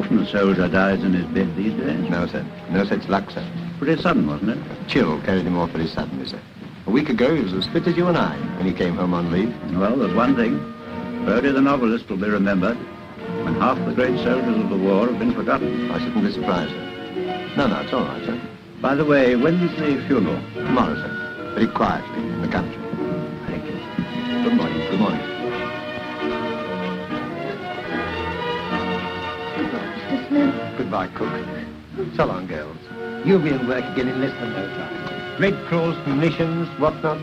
often a soldier dies in his bed these days? No, sir. No such luck, sir. Pretty sudden, wasn't it? Chill carried him off very suddenly, sir. A week ago, he was as fit as you and I when he came home on leave. Well, there's one thing. Brody the novelist will be remembered when half the great soldiers of the war have been forgotten. I shouldn't be surprised, sir. No, it's all right, sir. By the way, when's the funeral? Tomorrow, sir. Very quietly, in the country. Thank you. Good morning. Good morning. Goodbye, Cook. So long, girls. You'll be in work again in less than no time. Red Cross, munitions, whatnot.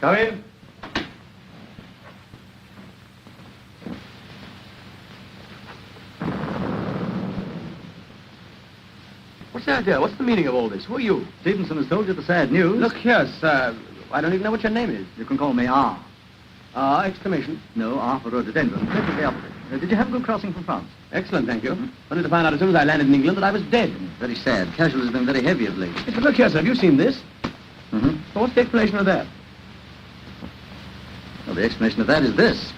Come in. What's the idea? What's the meaning of all this? Who are you? Stevenson has told you the sad news. Look here, sir. I don't even know what your name is. You can call me R. Exclamation. No, R for rhododendron. Perfectly the opposite. Did you have a good crossing from France? Excellent, thank you. Only to find out as soon as I landed in England that I was dead. Very sad. Casualties have been very heavy of late. Yes, but look here, sir. Have you seen this? Mm-hmm. Well, what's the explanation of that? Well, the explanation of that is this.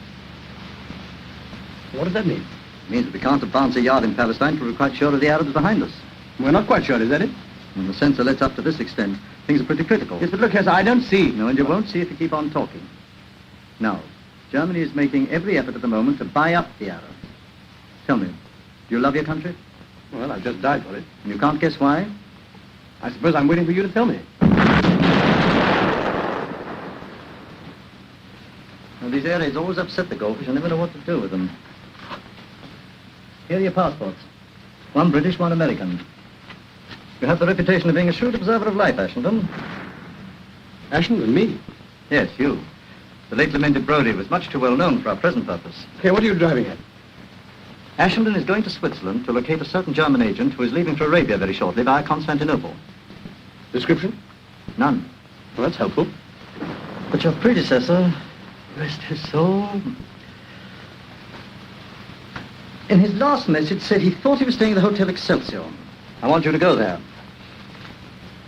What does that mean? It means that we can't advance a yard in Palestine till we're quite sure of the Arabs behind us. We're not quite sure, is that it? In the sense that let's up to this extent, things are pretty critical. Yes, but look here, sir. I don't see. No, and you won't see if you keep on talking. Now, Germany is making every effort at the moment to buy up the Arabs. Tell me, do you love your country? Well, I've just died for it. And you can't guess why? I suppose I'm waiting for you to tell me. Well, these air raids always upset the goldfish. I never know what to do with them. Here are your passports. One British, one American. You have the reputation of being a shrewd observer of life, Ashenden. Ashenden? Me? Yes, you. The late lamented Brodie was much too well known for our present purpose. Hey, what are you driving at? Ashenden is going to Switzerland to locate a certain German agent who is leaving for Arabia very shortly via Constantinople. Description? None. Well, that's helpful. But your predecessor, rest his soul, in his last message said he thought he was staying at the Hotel Excelsior. I want you to go there.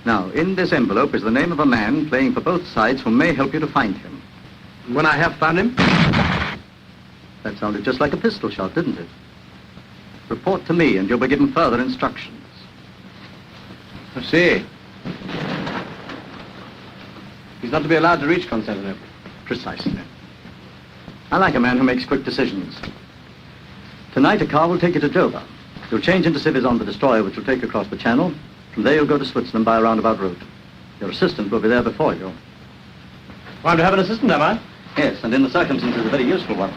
Now, in this envelope is the name of a man playing for both sides who may help you to find him. When I have found him? That sounded just like a pistol shot, didn't it? Report to me and you'll be given further instructions. I see. He's not to be allowed to reach Constantinople. Precisely. I like a man who makes quick decisions. Tonight, a car will take you to Dover. You'll change into civvies on the destroyer, which will take you across the channel. From there, you'll go to Switzerland by a roundabout route. Your assistant will be there before you. Well, I'm to have an assistant, am I? Yes, and in the circumstances, a very useful one.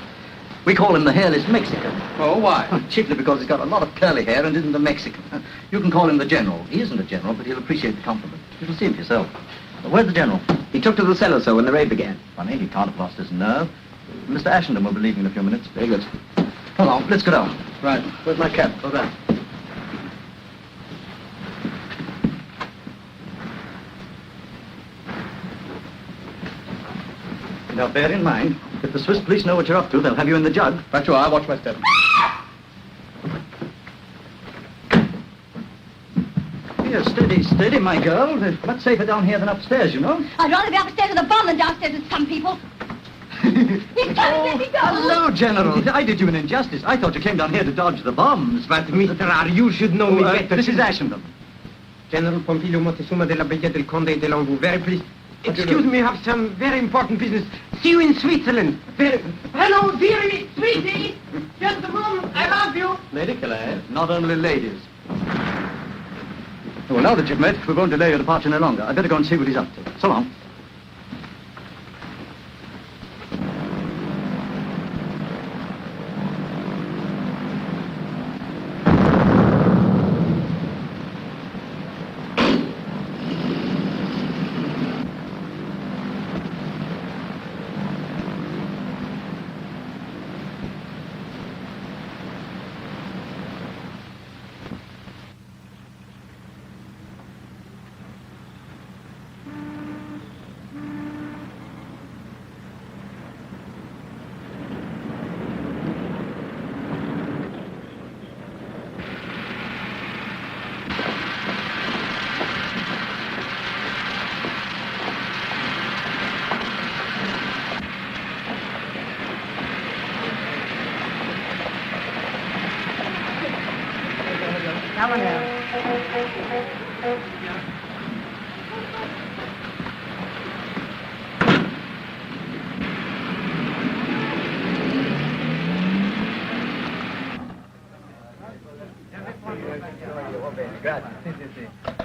We call him the hairless Mexican. Oh, why? Chiefly because he's got a lot of curly hair and isn't a Mexican. You can call him the General. He isn't a general, but he'll appreciate the compliment. You'll see him for yourself. Where's the General? He took to the cellar, sir, when the raid began. Funny, he can't have lost his nerve. Mr. Ashenden will be leaving in a few minutes. Very good. Come on, let's go down. Right. Where's my cap? Go there. Now, bear in mind, if the Swiss police know what you're up to, they'll have you in the jug. Right you are. I'll watch my step. Here, steady, steady, my girl. It's much safer down here than upstairs, you know. I'd rather be upstairs with a bomb than downstairs with some people. He's coming, let me go! Hello, General. I did you an injustice. I thought you came down here to dodge the bombs. But, Mr. R., you should know me better. This is Ashenden. General Pompilio Montezuma de la Brigade del Conde de Longu. Very pleased. Excuse me, I have some very important business. See you in Switzerland. Very... Hello, dearie, sweetie. Just a moment. I love you. Lady Calais, not only ladies. Well, now that you've met, we won't delay your departure any longer. I'd better go and see what he's up to. So long.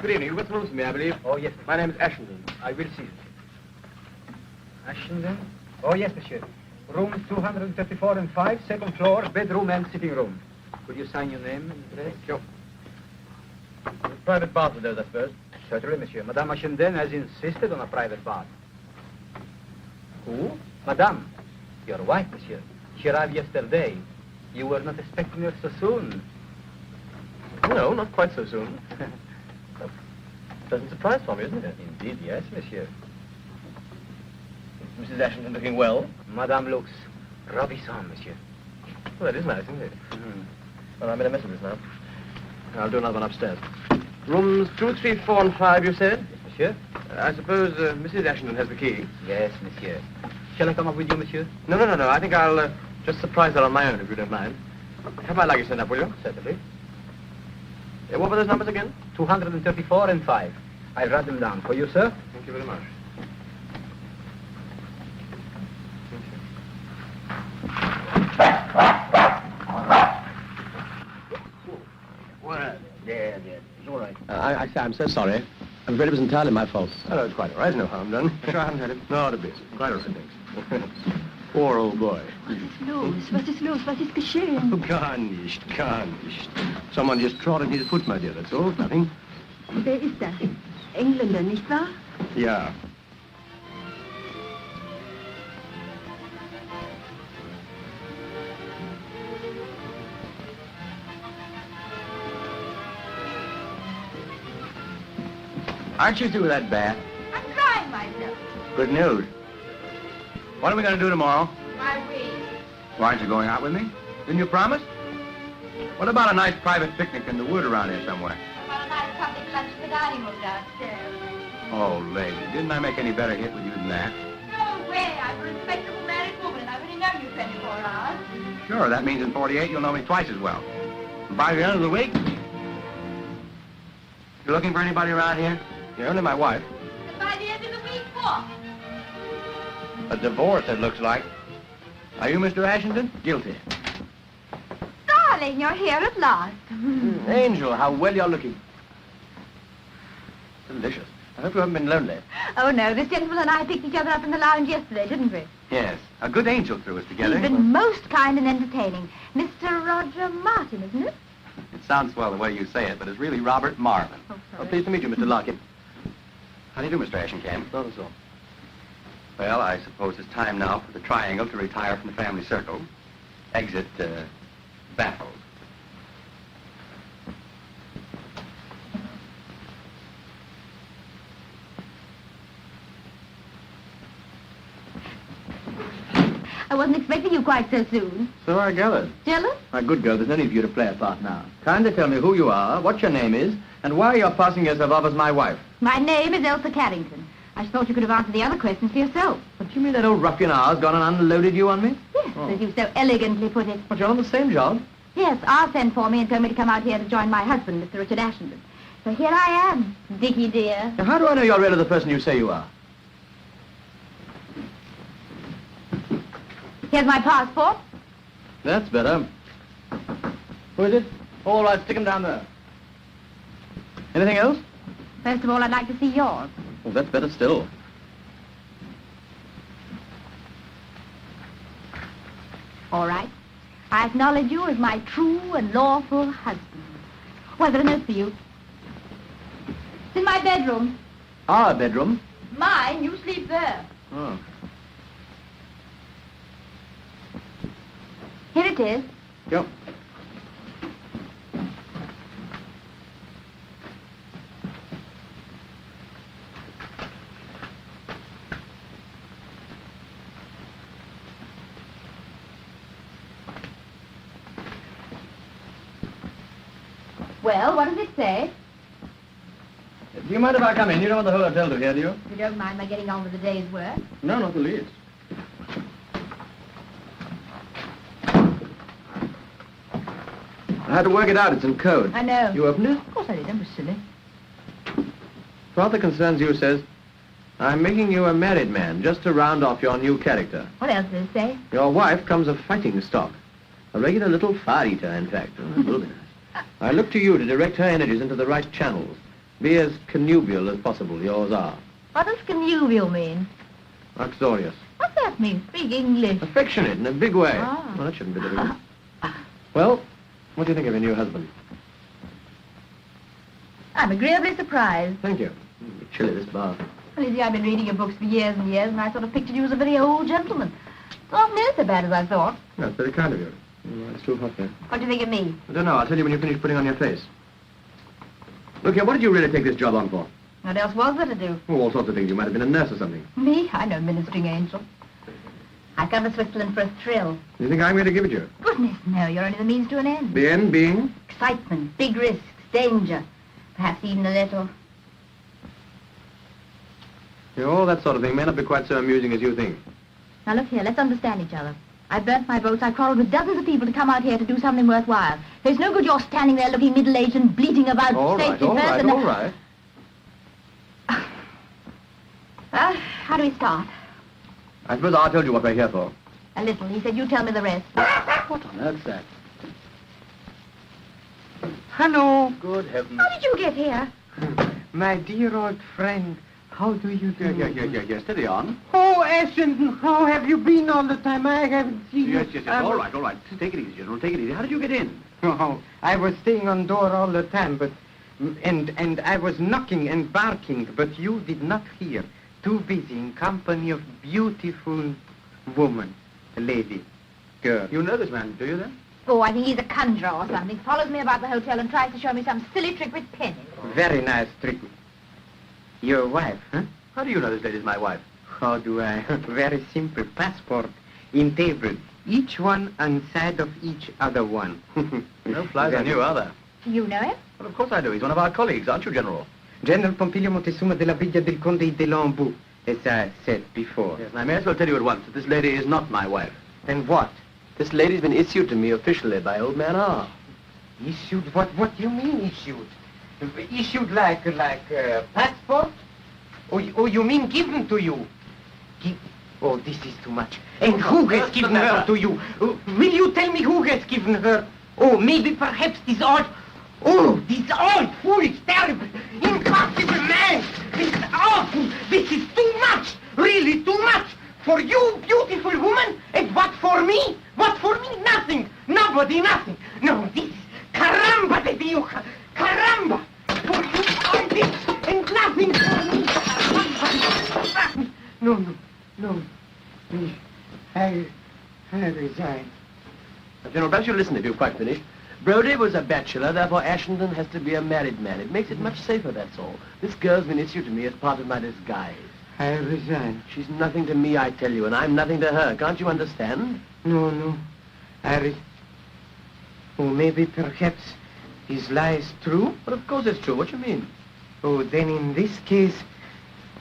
Good evening. You've got some rooms for me, I believe. Oh, yes. My name is Ashenden. I will see you. Ashenden? Oh, yes, monsieur. Rooms 234 and 5, second floor, bedroom and sitting room. Could you sign your name and address? Sure. Private bath with those, I suppose. Certainly, monsieur. Madame Ashenden has insisted on a private bath. Who? Madame. Your wife, monsieur. She arrived yesterday. You were not expecting her so soon. No, not quite so soon. Pleasant surprise for me, isn't it? Indeed, yes, monsieur. Is Mrs. Ashenden looking well? Madame looks ravissant, monsieur. Well, that is nice, isn't it? Well, I made a mess of this now. I'll do another one upstairs. Rooms 2, 3, 4, and 5, you said? Yes, monsieur. I suppose Mrs. Ashenden has the key. Yes, monsieur. Shall I come up with you, monsieur? No. I think I'll just surprise her on my own, if you don't mind. Have my luggage sent up, will you? Certainly. What were those numbers again? 234 and 5. I'll write them down for you, sir. Thank you very much. Well, yeah. It's all right. I say, I'm so sorry. I'm afraid it was entirely my fault. Oh, no, it's quite all right. There's no harm done. Sure, I haven't heard it. No, not a bit. Quite all right, thanks. Poor old boy. Was ist los? Was ist geschehen? Gar nicht. Someone just trod on his foot, my dear, that's all. Nothing. Wer ist das? Engländer, nicht wahr? Yeah. Aren't you through with that bath? I'm crying myself. Good news. What are we going to do tomorrow? My wings. Why aren't you going out with me? Didn't you promise? What about a nice private picnic in the wood around here somewhere? About a nice public lunch at the dining room downstairs. Oh, lady, didn't I make any better hit with you than that? No way. I'm a respectable married woman, and I've only known you 24 hours. Sure, that means in 48 you'll know me twice as well. And by the end of the week, you looking for anybody around here? You're only my wife. And by the end of the week, what? A divorce, it looks like. Are you Mr. Ashenden? Guilty. Darling, you're here at last. Angel, how well you're looking. Delicious. I hope you haven't been lonely. Oh, no. This gentleman and I picked each other up in the lounge yesterday, didn't we? Yes. A good angel threw us together. He's been most kind and entertaining. Mr. Roger Martin, isn't it? It sounds swell the way you say it, but it's really Robert Marvin. Oh, sorry. Pleased to meet you, Mr. Lockett. How do you do, Mr. Ashenkamp? Not at all. Well, I suppose it's time now for the triangle to retire from the family circle. Exit, baffled. I wasn't expecting you quite so soon. So I gathered. Jealous? My good girl, there's no need for you to play a part now. Kindly tell me who you are, what your name is, and why you're passing yourself off as my wife. My name is Elsa Carrington. I thought you could have answered the other questions for yourself. But Do you mean that old ruffian ours gone and unloaded you on me? Yes, as you so elegantly put it. But you're on the same job. Yes, R sent for me and told me to come out here to join my husband, Mr. Richard Ashenden. So here I am, Dickie dear. Now, how do I know you're really the person you say you are? Here's my passport. That's better. Who is it? All right, stick him down there. Anything else? First of all, I'd like to see yours. Well, that's better still. All right. I acknowledge you as my true and lawful husband. Well, there's a note for you. It's in my bedroom. Our bedroom? Mine, you sleep there. Oh. Here it is. Yep. Well, what does it say? Do you mind if I come in? You don't want the whole hotel to hear, do you? If you don't mind my getting on with the day's work. No, not the least. I had to work it out. It's in code. I know. You opened it? Of course I did. Don't be silly. What that concerns you says, I'm making you a married man just to round off your new character. What else does it say? Your wife comes of fighting stock. A regular little fire-eater, in fact. Will be nice. I look to you to direct her energies into the right channels. Be as connubial as possible. Yours are. What does connubial mean? Uxorious. What's that mean? Speak English. Affectionate in a big way. Ah. Well, that shouldn't be difficult. Well, what do you think of your new husband? I'm agreeably surprised. Thank you. Chilly, this bath. Well, you see, I've been reading your books for years and years, and I sort of pictured you as a very old gentleman. It's not near so bad as I thought. That's very kind of you. Oh, it's too hot there. What do you think of me? I don't know. I'll tell you when you finish putting on your face. Look here, what did you really take this job on for? What else was there to do? Oh, all sorts of things. You might have been a nurse or something. Me? I'm no ministering angel. I've come to Switzerland for a thrill. You think I'm going to give it you? Goodness, no, you're only the means to an end. The end being? Excitement, big risks, danger. Perhaps even a little. Yeah, all that sort of thing may not be quite so amusing as you think. Now look here, let's understand each other. I've burnt my boats, I've quarreled with dozens of people to come out here to do something worthwhile. There's no good you're standing there looking middle-aged and bleating about All right, safety all first right, and... all right. Well, how do we start? I suppose I told you what we're here for. A little. He said you tell me the rest. What on earth's that? Hello, Good heavens. How did you get here? my dear old friend. How do you do? Yeah. Steady on. Oh, Ashenden, how have you been all the time? I haven't seen you. Yes. All right. Take it easy, General. Take it easy. How did you get in? Oh, I was staying on door all the time, but... And I was knocking and barking, but you did not hear. Too busy in company of beautiful woman, lady, girl. You know this man, do you then? Oh, I think he's a conjurer or something. Follows me about the hotel and tries to show me some silly trick with pennies. Very nice trick. Your wife, huh? How do you know this lady's my wife? How do I? Very simple. Passport in table. Each one on side of each other one. No flies on you, are there? You know him? Well, of course I do. He's one of our colleagues, aren't you, General? General Pompilio Montezuma della Villa del Conde de Lambeau, as I said before. Yes, and I may as well tell you at once that this lady is not my wife. And what? This lady's been issued to me officially by old man R. Issued? What do you mean issued? Issued like passport? Or you mean given to you? Oh, this is too much. And who has given her to you? Will you tell me who has given her? Oh, maybe perhaps this old... Oh, this old, foolish, terrible, impossible man! This is awful! This is too much! Really too much! For you, beautiful woman, and what for me? What for me? Nothing! Nobody, nothing! No, this is... Caramba de Dios! Caramba! For you, all this, and nothing for me! No. I resign. General, perhaps you'll listen if you've quite finished. Brody was a bachelor, therefore Ashenden has to be a married man. It makes it much safer, that's all. This girl's been issued to me as part of my disguise. I resign. She's nothing to me, I tell you, and I'm nothing to her. Can't you understand? No. Oh, maybe perhaps his lie is true? But of course it's true. What do you mean? Oh, then in this case,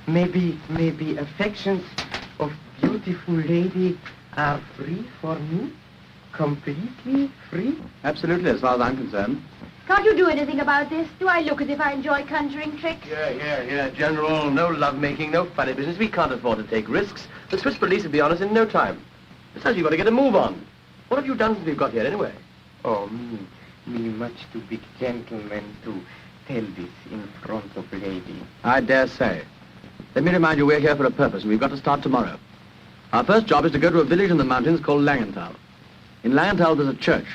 maybe affections of beauty beautiful lady are free for me? Completely free? Absolutely, as far as I'm concerned. Can't you do anything about this? Do I look as if I enjoy conjuring tricks? Yeah, General. No lovemaking, no funny business. We can't afford to take risks. The Swiss police will be on us in no time. Besides, you've got to get a move on. What have you done since we've got here, anyway? Oh, me much too big gentleman to tell this in front of lady. I dare say. Let me remind you, we're here for a purpose, and we've got to start tomorrow. Our first job is to go to a village in the mountains called Langenthal. In Langenthal, there's a church.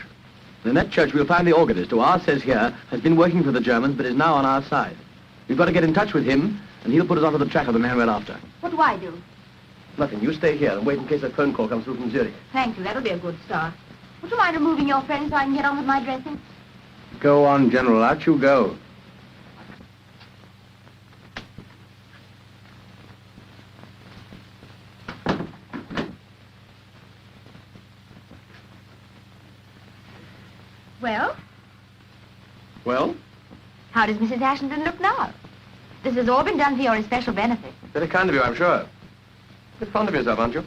And in that church, we'll find the organist, who ours says here has been working for the Germans, but is now on our side. We've got to get in touch with him, and he'll put us onto the track of the man we're after. What do I do? Nothing. You stay here and wait in case a phone call comes through from Zurich. Thank you. That'll be a good start. Would you mind removing your friend so I can get on with my dressing? Go on, General. Out you go. Well, Well? how does Mrs. Ashington look now? This has all been done for your especial benefit. Very kind of you, I'm sure. You're fond of yourself, aren't you?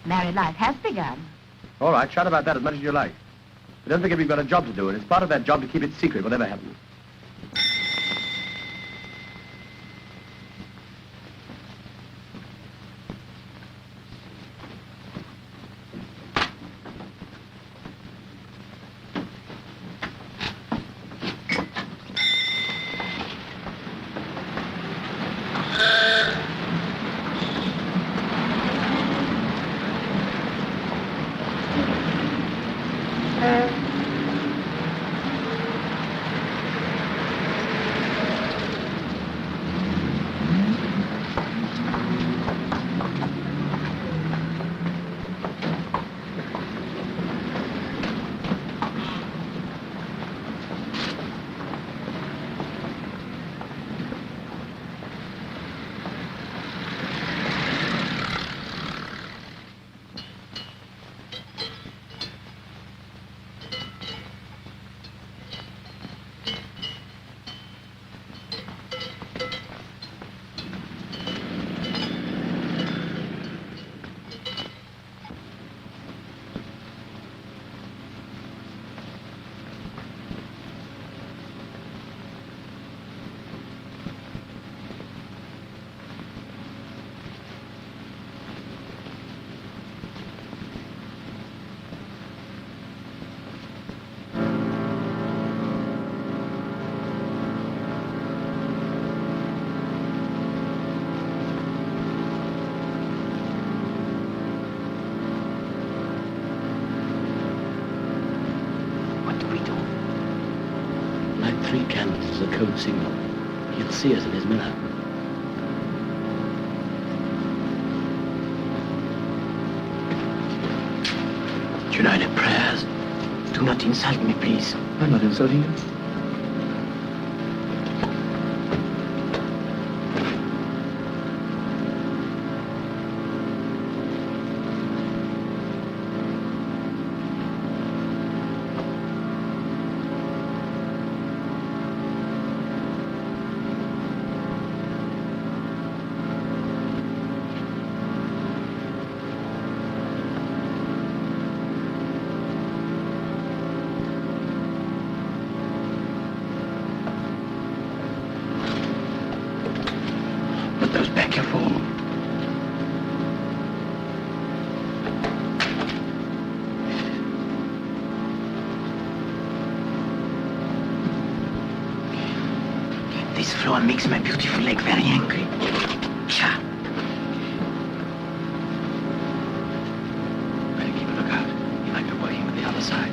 Married life has begun. All right, shout about that as much as you like. But don't forget we've got a job to do, and it's part of that job to keep it secret, whatever happens. Three candles as a code signal. He'll see us in his mirror. United prayers. Do not insult me, please. I'm not insulting you. Put those back, you fool. This floor makes my beautiful leg very angry. Cha. Better keep a lookout. He might be working with the other side.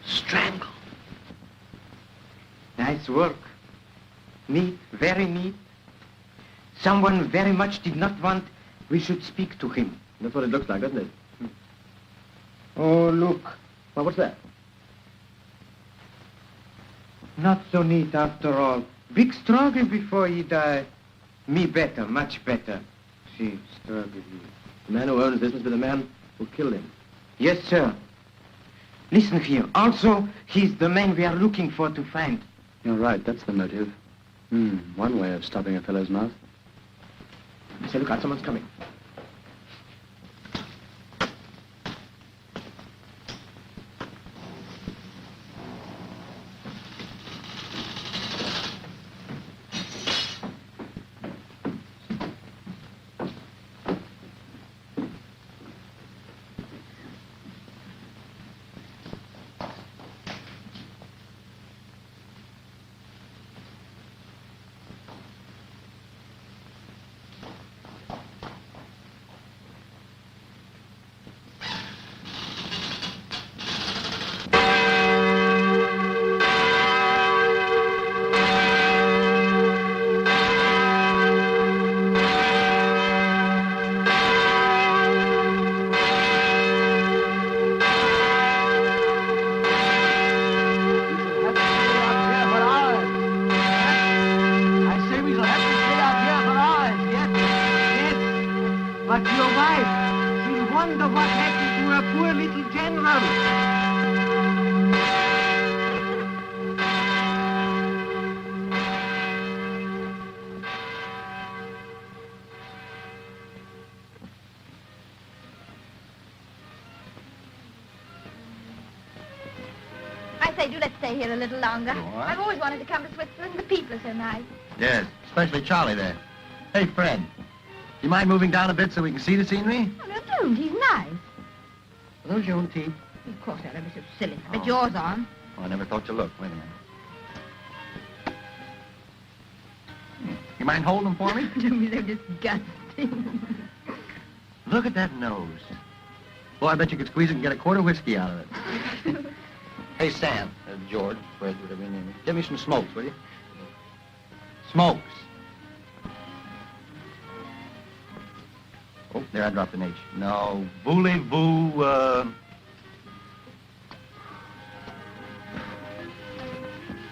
Strangle. Nice work. Neat, very neat. Someone very much did not want we should speak to him. That's what it looks like, doesn't it? Oh, look. Well, what's that? Not so neat after all. Big struggle before he died. Me better, much better. See, struggle. The man who owns this must be the man who killed him. Yes, sir. Listen here. Also, he's the man we are looking for to find. You're right, that's the motive. One way of stopping a fellow's mouth. Say, look out, someone's coming. But your wife, she'll wonder what happened to her poor little general. I say, do let's stay here a little longer. Go on. I've always wanted to come to Switzerland. The people are so nice. Yes, especially Charlie there. Hey, Fred, you mind moving down a bit so we can see the scenery? Oh, no, don't. He's nice. Are those your own teeth? Of course, they're ever so silly. Oh. But yours aren't. Oh, I never thought to look. Wait a minute. You mind holding them for me? Don't be so disgusting. Look at that nose. Boy, I bet you could squeeze it and get a quart of whiskey out of it. Hey, Sam, George, Fred, whatever your name is. Give me some smokes, will you? Smokes. Oh, there, I dropped an H. No, voulez-vous,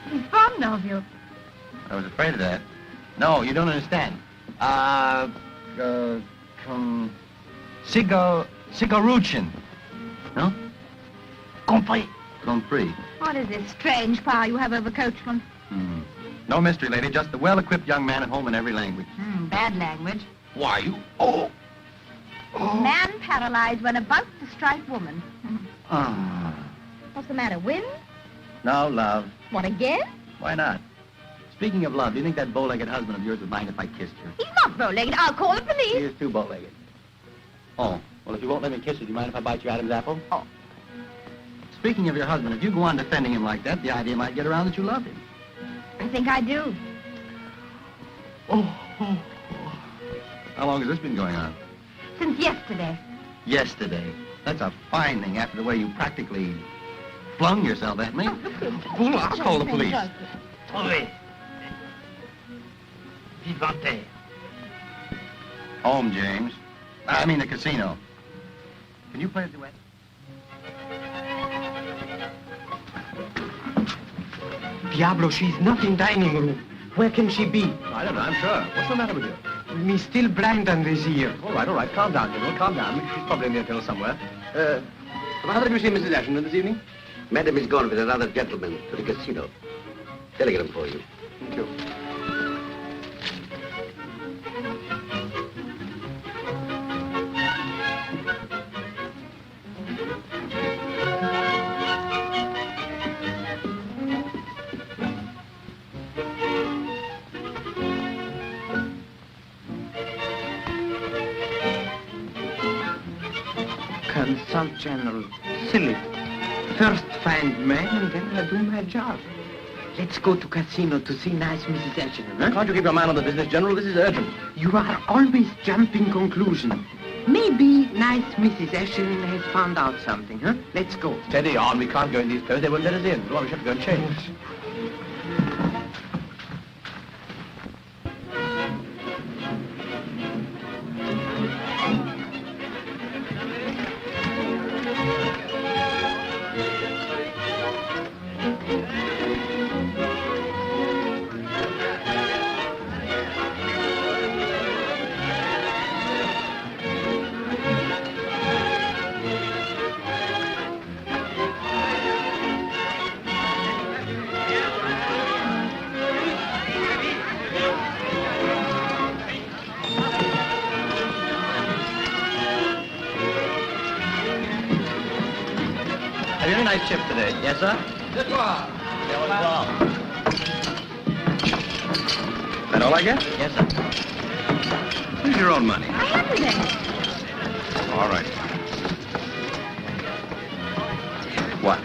He's fond of you. I was afraid of that. No, you don't understand. Cigaruchin. No? Compris. Compris. What is this strange power you have over coachmen? No mystery, lady. Just the well-equipped young man at home in every language. Bad language. Why, you... Oh! Man paralyzed when about to strike woman. Ah. What's the matter, wind? No, love. What, again? Why not? Speaking of love, do you think that bow-legged husband of yours would mind if I kissed her? He's not bow-legged. I'll call the He police. is too bow-legged. Oh, well, if you won't let me kiss her, do you mind if I bite your Adam's apple? Oh. Speaking of your husband, if you go on defending him like that, the idea might get around that you love him. I think I do. Oh. How long has this been going on? Since yesterday. Yesterday. That's a fine thing after the way you practically flung yourself at me. Fool, I'll call the police. Trouvez. Vivanter. Home, James. I mean the casino. Can you play a duet? Diablo, she's not in dining room. Where can she be? I don't know, I'm sure. What's the matter with you? Me still blind on this ear. All right. Calm down, General. Calm down. She's probably in the hotel somewhere. How did you see Mrs. Ashton this evening? Madam is gone with another gentleman to the casino. Telegram for you. Thank you. Consult General. Silly. First find man and then I do my job. Let's go to casino to see nice Mrs. Ashton, huh? Can't you keep your mind on the business, General? This is urgent. You are always jumping conclusion. Maybe nice Mrs. Ashton has found out something, huh? Let's go. Steady on. We can't go in these clothes. They won't let us in. Well, we should go and change. Have you any nice chips today? Yes, sir? That all I get? Yes, sir. Use your own money. I have it then. All right. What?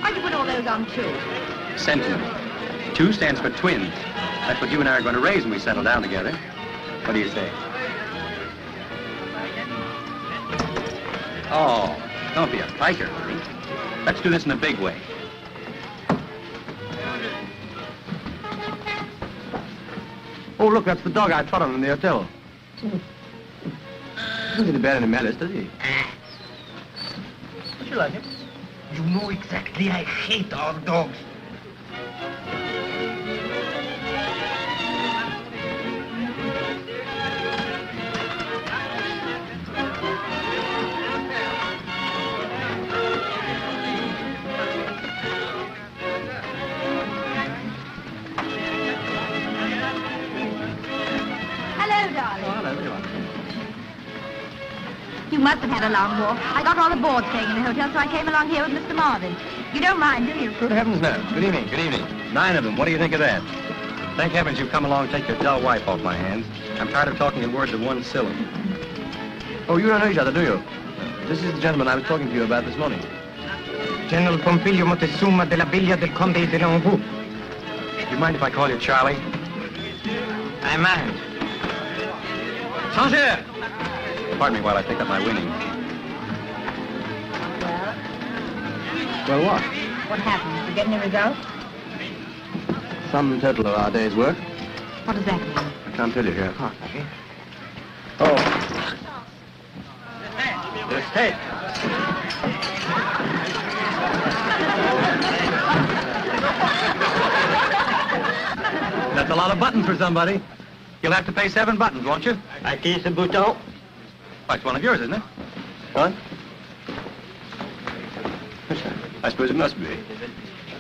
Why'd you put all those on two? Sentiment. 2 stands for twins. That's what you and I are going to raise when we settle down together. What do you say? Oh, don't be a piker, Louie. Let's do this in a big way. Oh, look, that's the dog I trot on in the hotel. Doesn't get bad in a malice, does he? Don't you like him? You know exactly I hate our dogs. Hello, darling. You must have had a long walk. I got all the board staying in the hotel, so I came along here with Mr. Marvin. You don't mind, do you? Good heavens, no. Good evening, good evening. 9 of them. What do you think of that? Thank heavens you've come along to take your dull wife off my hands. I'm tired of talking in words of one syllable. Oh, you don't know each other, do you? This is the gentleman I was talking to you about this morning. General Pompilio Montezuma della Villa del Conde de l'Anjou. Do you mind if I call you Charlie? I mind. Changer! Pardon me while I pick up my winnings. Well, what? What happened? You get any result? Sum total of our day's work. What does that mean? I can't tell you here. Yes, hey. That's a lot of buttons for somebody. You'll have to pay 7 buttons, won't you? I kiss the bouton. Why, it's one of yours, isn't it? What? I suppose it must be.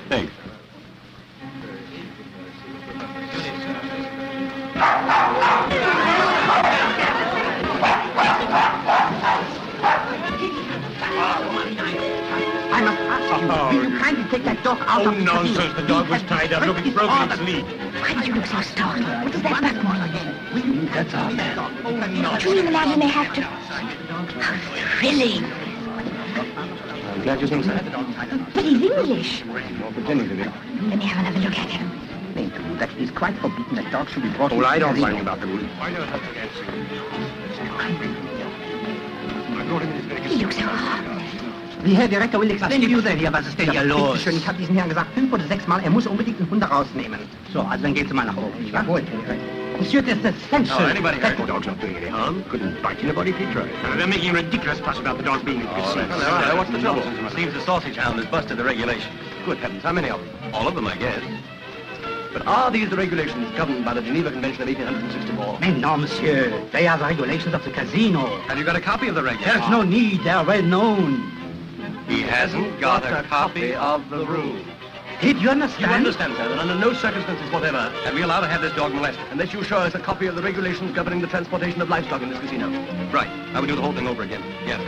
Thanks. I must ask you, will you kindly take that dog out of the nonsense. The dog was tied up. Look, it's broken its lead. Why did you look so startled? What does that back more again? That's our man. Do you imagine they have to? How thrilling. I'm glad you think so. But he's English. More pretending to be. Let me have another look at him. That is quite forbidden. That dog should be brought Well, I don't mind about the rule. He looks so harmless. Die Herr Direktor will explain to you that hier? Was ist denn Ja, hier los? bitte schön, ich habe diesen Herrn gesagt 5 oder 6 Mal, er muss unbedingt einen Hund rausnehmen. So, also dann geht's mal nach oben, nicht wahr? Jawohl, Herr Direktor. Monsieur, that's essential. Oh, anybody heard? The dog's not doing any harm. Couldn't bite anybody if he tried. They're making a ridiculous fuss about the dog being in Hello, what's the trouble? Seems the sausage hound has busted the regulations. Good heavens, how many of them? All of them, I guess. But are these the regulations governed by the Geneva Convention of 1864? Mais non, monsieur. They are the regulations of the casino. Have you got a copy of the regulations? There's no need. They are well known. He hasn't got a copy of the rule. Did you You understand? understand, sir, that under no circumstances whatever Are we allowed to have this dog molested? unless you show us a copy of the regulations governing the transportation of livestock in this casino. Right. I would do the whole thing over again. Yes.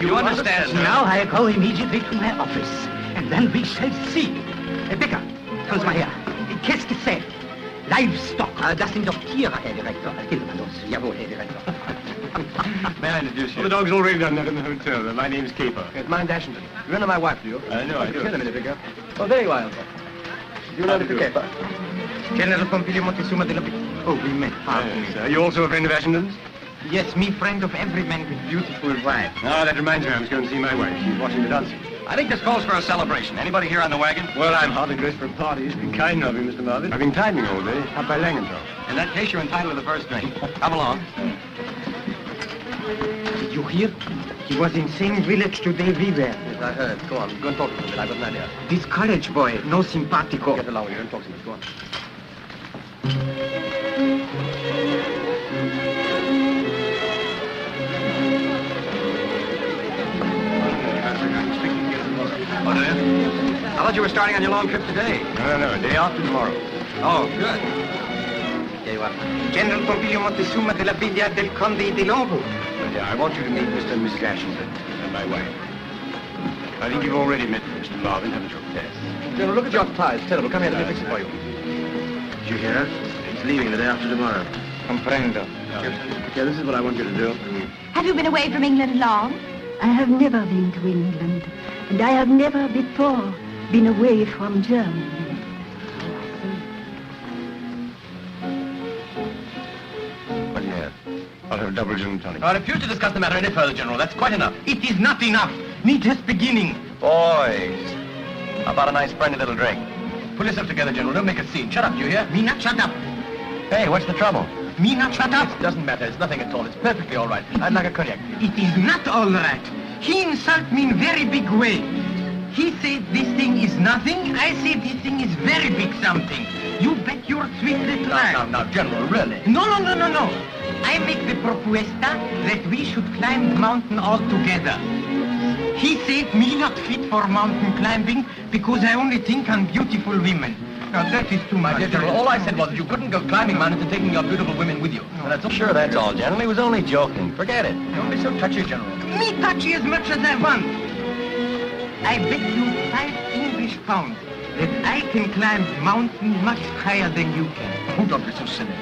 You understand, sir? Now I go immediately to my office, and then we shall see. Herr Becker, kommen Sie mal her. Qu'est-ce que c'est? Livestock. Das sind doch Tiere, Herr Direktor. Gehen Sie mal los. Jawohl, Herr Direktor. May I introduce you? Well, the dog's already done that in the hotel. My name's Caper. It's mine, Dashington. You know my wife, do you? I know, I do. Kill a minute ago. Oh, there you are. Do you know Mr. Caper? General Pompilio Montezuma de la... Oh, we met. Yes, are you also a friend of Ashington's? Yes, me friend of every man with beautiful wife. Ah, that reminds me, I must go and see my wife. She's watching the dancing. I think this calls for a celebration. Anybody here on the wagon? Well, I'm hardly dressed for a party. It's been kind of you, Mr. Marvin. I've been timing all day, up by Langenthal. In that case, you're entitled to the first drink. Come along. You hear? He was in same village today we were. Yes, I heard. Go on. Go and talk to him a bit. I've got an idea. This college boy, no simpatico. Get along with you and talk to him. Go on. Oh, do you? I thought you were starting on your long trip today. No. Day after tomorrow. Oh, good. Here you are. General Pompilio Montezuma de la Villa del Conde de Longo. Yeah, I want you to meet Mr. and Mrs. Ashington and my wife. I think you've already met Mr. Marvin, haven't you? Yes. General, look at your tie. It's terrible. Come here, let me fix it for you. Did you hear? He's leaving the day after tomorrow. Comprendo. Yeah, this is what I want you to do. Have you been away from England long? I have never been to England, and I have never before been away from Germany. What do you have? I'll have a double gin and tonic. I refuse to discuss the matter any further, General. That's quite enough. It is not enough. Me just beginning. Boys, how about a nice friendly little drink? Pull yourself together, General. Don't make a scene. Shut up, do you hear? Me not shut up. Hey, what's the trouble? Me not shut up. It doesn't matter. It's nothing at all. It's perfectly all right. I'd like a cognac. It is not all right. He insult me in very big way. He said this thing is nothing. I say this thing is very big something. You bet your sweet little life. Now, General, really? No. I make the propuesta that we should climb the mountain all together. He said me not fit for mountain climbing because I only think on beautiful women. Now that is too much. My dear General, all I said was that you couldn't go climbing mountains and taking your beautiful women with you. And that's all. Sure, that's all, General. He was only joking. Forget it. Don't be so touchy, General. Me touchy as much as I want. I bet you 5 English pounds that I can climb mountains much higher than you can. Oh, don't be so silly.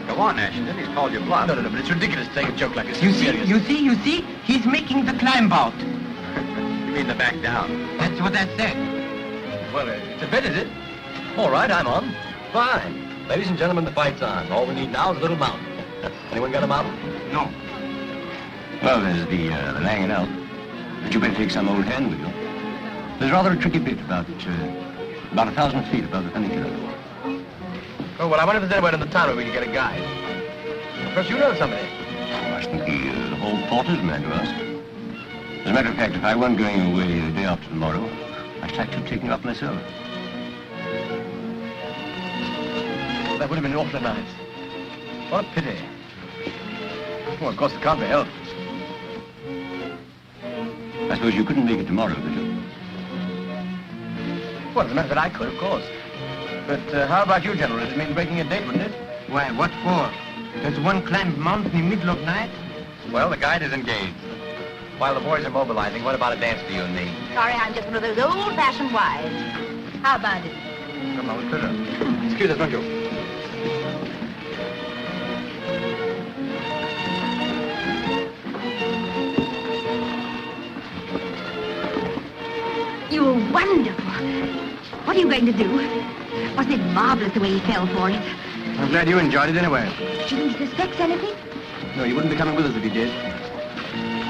Go on, Ashington. He's called you bluff. No, but it's ridiculous to take a joke like this. You Serious. see? He's making the climb out. You mean the back down? That's what I said. Well, it's a bet, is it? All right, I'm on. Fine. Ladies and gentlemen, the fight's on. All we need now is a little mountain. Anyone got a mountain? No. Well, there's the hanging out. But you better take some old hand with you. There's rather a tricky bit about 1,000 feet above the funicular. Oh, well, I wonder if there's anywhere in the town where we can get a guide. Of course, you know somebody. Oh, I should think the whole porter's man to ask. As a matter of fact, if I weren't going away the day after tomorrow, I should actually take you up myself. That would have been awfully nice. What a pity. Well, of course, it can't be helped. I suppose you couldn't make it tomorrow, could you? Well, as a matter of fact, I could, of course. But how about you, General? It'd mean breaking a date, wouldn't it? Why, what for? Does one climb mountain in the middle of night? Well, the guide is engaged. While the boys are mobilizing, what about a dance for you and me? Sorry, I'm just one of those old-fashioned wives. How about it? Come on, let's it. Excuse us, won't you? You were wonderful. What are you going to do? Wasn't it marvelous the way he fell for it? I'm glad you enjoyed it anyway. Do you think he suspects anything? No, you wouldn't be coming with us if you did.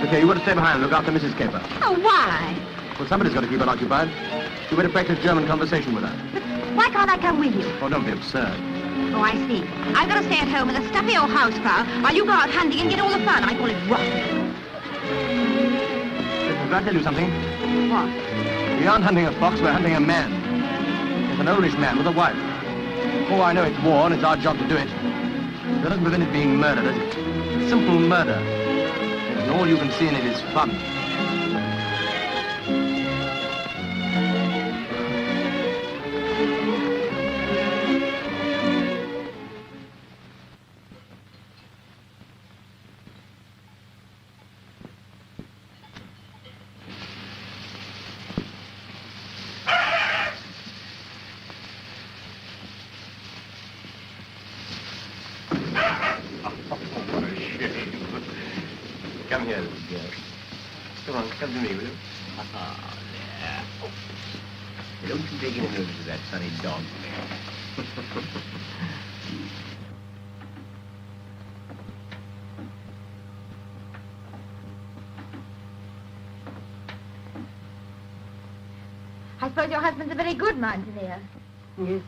Okay, you want to stay behind and look after Mrs. Caper. Oh, why? Well, somebody's got to keep her occupied. You better practice German conversation with her. But why can't I come with you? Oh, don't be absurd. Oh, I see. I've got to stay at home with a stuffy old house crowd while you go out hunting and get all the fun. I call it rot. Listen, can I tell you something? What? We aren't hunting a fox, we're hunting a man. It's an oldish man with a wife. Oh, I know it's war and it's our job to do it. That doesn't prevent it being murder, does it? It's simple murder. And all you can see in it is fun. Come here, little girl. Come on, come to me, will you? Oh, there. Don't you take any notice of that funny dog there. I suppose your husband's a very good mountaineer. Yes,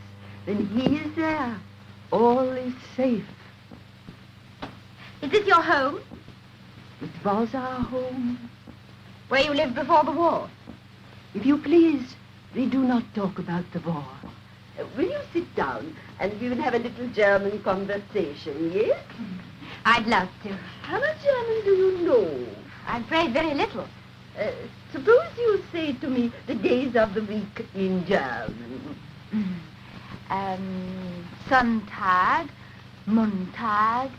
then he is there. All is safe. Is this your home? It was our home. Where you lived before the war? If you please, we do not talk about the war. Will you sit down and we will have a little German conversation, yes? I'd love to. How much German do you know? I'm afraid very little. Suppose you say to me the days of the week in German. Sonntag, Montag,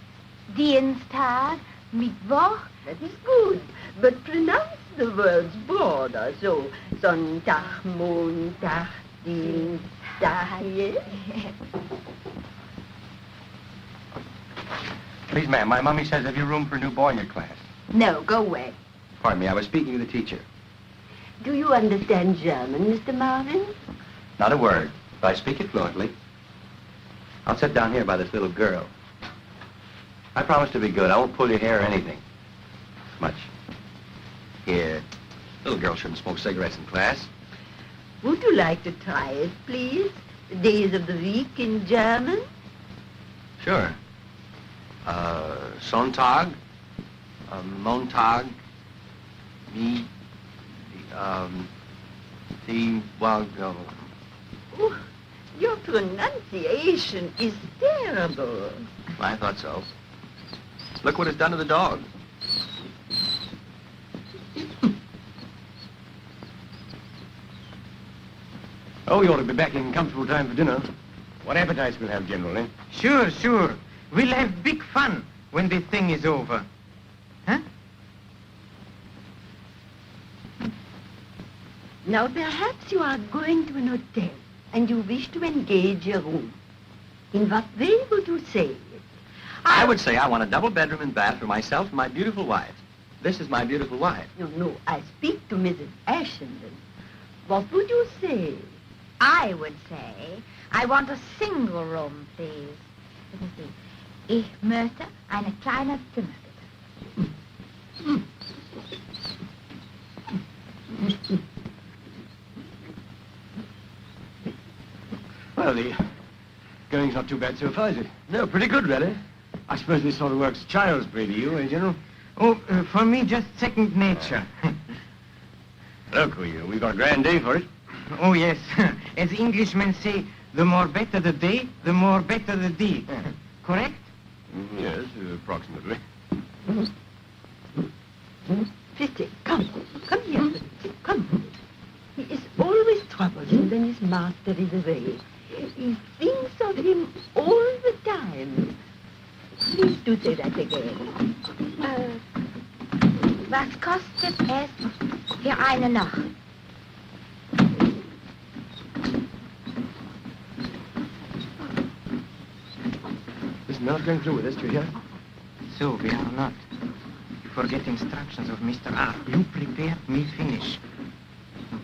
Dienstag, Mittwoch. That is good, but pronounce the words broader, so Sonntag, Montag, Dienstag, yes? Please, ma'am, my mommy says have you room for a new boy in your class? No, go away. Pardon me, I was speaking to the teacher. Do you understand German, Mr. Marvin? Not a word, but I speak it fluently. I'll sit down here by this little girl. I promise to be good. I won't pull your hair or anything. Much. Here. Little girl shouldn't smoke cigarettes in class. Would you like to try it, please? The days of the week in German? Sure. Sonntag, Montag, Oh, your pronunciation is terrible. I thought so. Look what it's done to the dog. Oh, you ought to be back in comfortable time for dinner. What appetites we'll have, General, eh? Sure, sure. We'll have big fun when the thing is over. Huh? Now, perhaps you are going to an hotel and you wish to engage a room. In what way would you say it? I would say I want a double bedroom and bath for myself and my beautiful wife. This is my beautiful wife. No, I speak to Mrs. Ashenden. What would you say? I would say, I want a single room, please. Let me see. Ich möchte eine kleine Zimmer, bitte. Well, the going's not too bad so far, is it? No, pretty good, really. I suppose this sort of work's child's play to you, eh, General? Oh, for me, just second nature. Look, we've got a grand day for it. Oh, yes. As Englishmen say, the more better the day, the more better the deed. Correct? Yes, approximately. Fitty, come here. Come. He is always troublesome when his master is away. He thinks of him all the time. Please do say that again. Was kostet es für eine Nacht? This not going through with us, do you hear? So, we are not. You forget instructions of Mr. R. You prepare, me finish.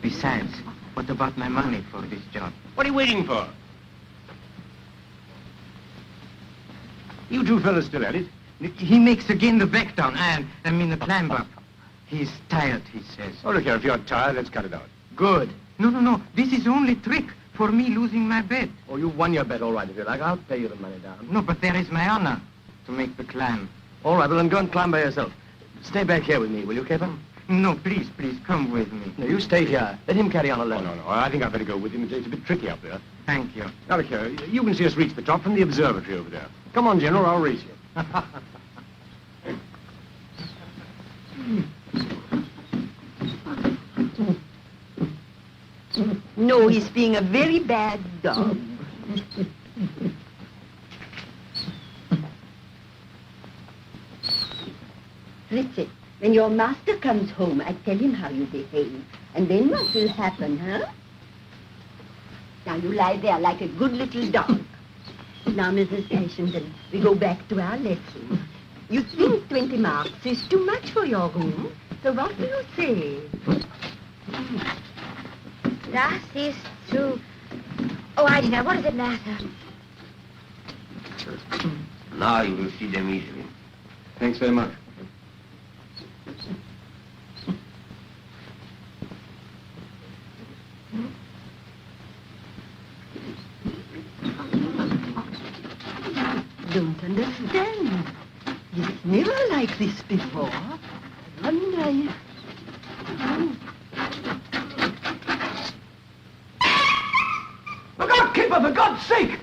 Besides, what about my money for this job? What are you waiting for? You two fellas still at it? He makes again the back down, I mean the climb up. He's tired, he says. Oh, look here, if you're tired, let's cut it out. Good. No. This is only trick for me losing my bet. Oh, you won your bet, all right, if you like. I'll pay you the money down. No, but there is my honor to make the climb. All right, well, then go and climb by yourself. Stay back here with me, will you, Caper? No, please, come with me. No, you stay here. Let him carry on alone. Oh, no. I think I'd better go with him. It's a bit tricky up there. Thank you. Now, look here. You can see us reach the top from the observatory over there. Come on, General, I'll race you. No, he's being a very bad dog. Fritzy, when your master comes home, I tell him how you behave. And then what will happen, huh? Now you lie there like a good little dog. Now, Mrs. Ashenden, we go back to our lesson. You think 20 marks is too much for your room? So what do you say? Das ist zu... Oh, I don't know. What does it matter? Now you will see them easily. Thanks very much. Don't understand. It's never like this before. Andre. Look out, keeper, for God's sake!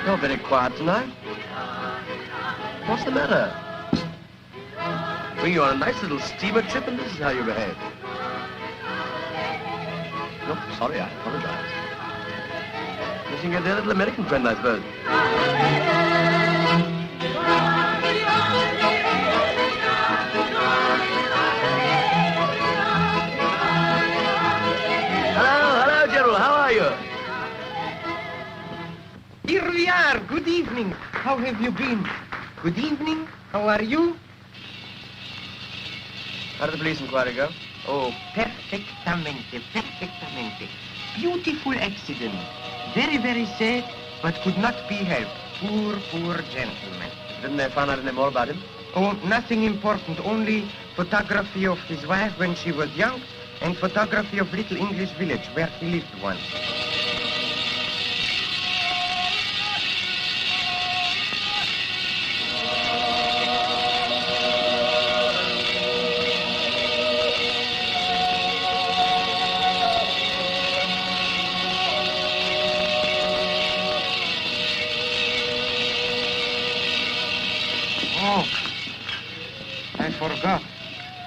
You're very quiet tonight. What's the matter? Bring you on a nice little steamer trip, and this is how you behave. No, sorry, I apologize. Missing your dear little American friend, I suppose. Hello, General. How are you? Here we are. Good evening. How have you been? Good evening. How are you? How did the police inquiry go? Oh, perfectamente, perfectamente. Beautiful accident. Very, very sad, but could not be helped. Poor, poor gentleman. Didn't they find out any more about him? Oh, nothing important. Only photography of his wife when she was young and photography of little English village where he lived once. Oh, I forgot.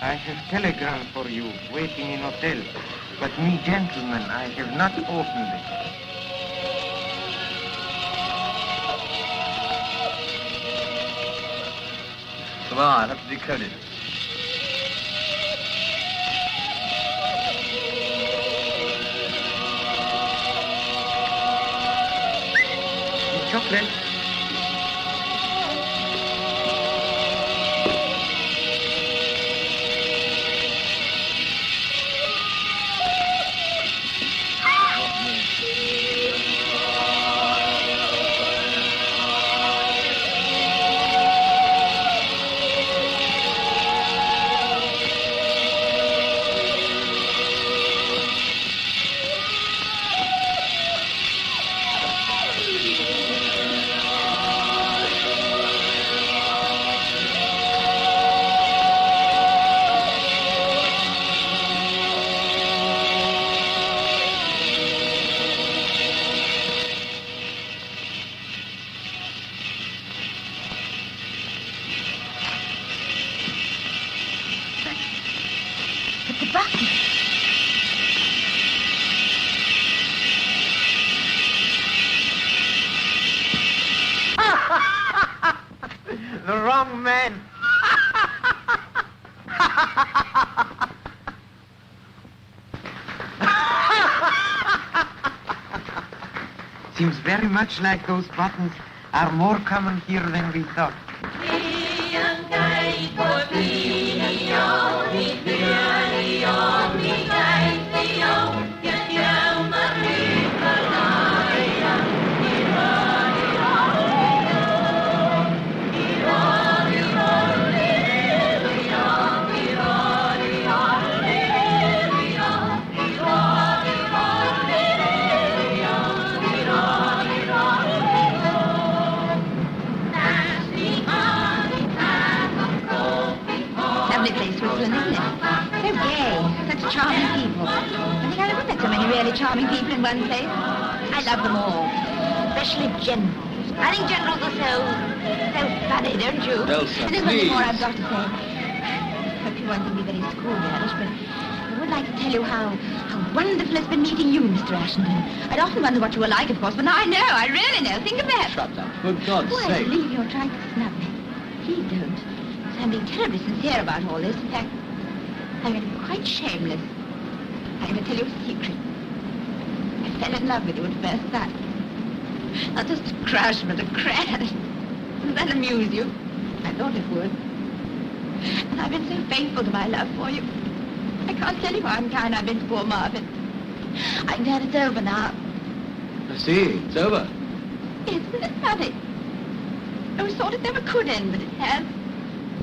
I have telegram for you waiting in hotel. But me, gentlemen, I have not opened it. Come on, I'll have to decode it. Chocolate. The wrong man. Seems very much like those buttons are more common here than we thought. Lovely place, Switzerland, isn't it? So gay, such charming people. I think I never met so many really charming people in one place. I love them all, especially generals. I think generals are so funny, don't you? Elsa, And there's nothing please. more I've got to say. Hope you won't think me very schoolgirlish, but there would I'd like to tell you how wonderful it's been meeting you, Mr. Ashenden. I'd often wonder what you were like, of course, but now I know. I really know. Think of that. Shut up. For God's Oh, I sake. believe you're trying to snub me. Please don't. So I'm being terribly sincere about all this. In fact, I'm going to be quite shameless. I'm going to tell you a secret. I fell in love with you at first sight. Not just a crush, but a crash. Does that amuse you? I thought it would. And I've been so faithful to my love for you. I can't tell you how unkind I've been to poor Marvin. I'm glad it's over now. I see. It's over. Isn't it funny? I always thought it never could end, but it has.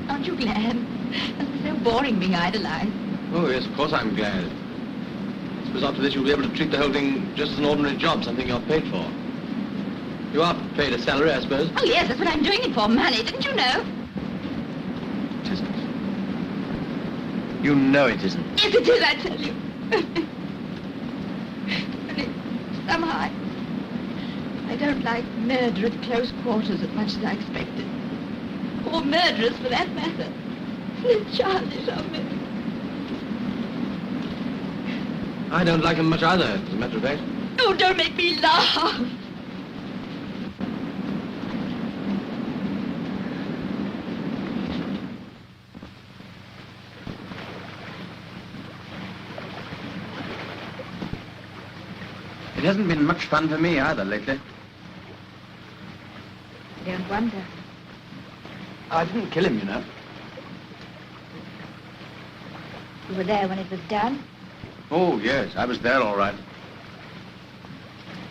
Aren't you glad? It must be so boring being idolized. Oh, yes, of course I'm glad. I suppose after this you'll be able to treat the whole thing just as an ordinary job, something you're paid for. You are paid a salary, I suppose? Oh, yes, that's what I'm doing it for, money. Didn't you know? It isn't. You know it isn't. Yes, it is, I tell you. Only somehow I don't like murder at close quarters as much as I expected. Or murderers, for that matter. It's childish of me. I don't like him much either, as a matter of fact. Oh, don't make me laugh. It hasn't been much fun for me either lately. I don't wonder. I didn't kill him, you know. You were there when it was done? Oh, yes, I was there all right.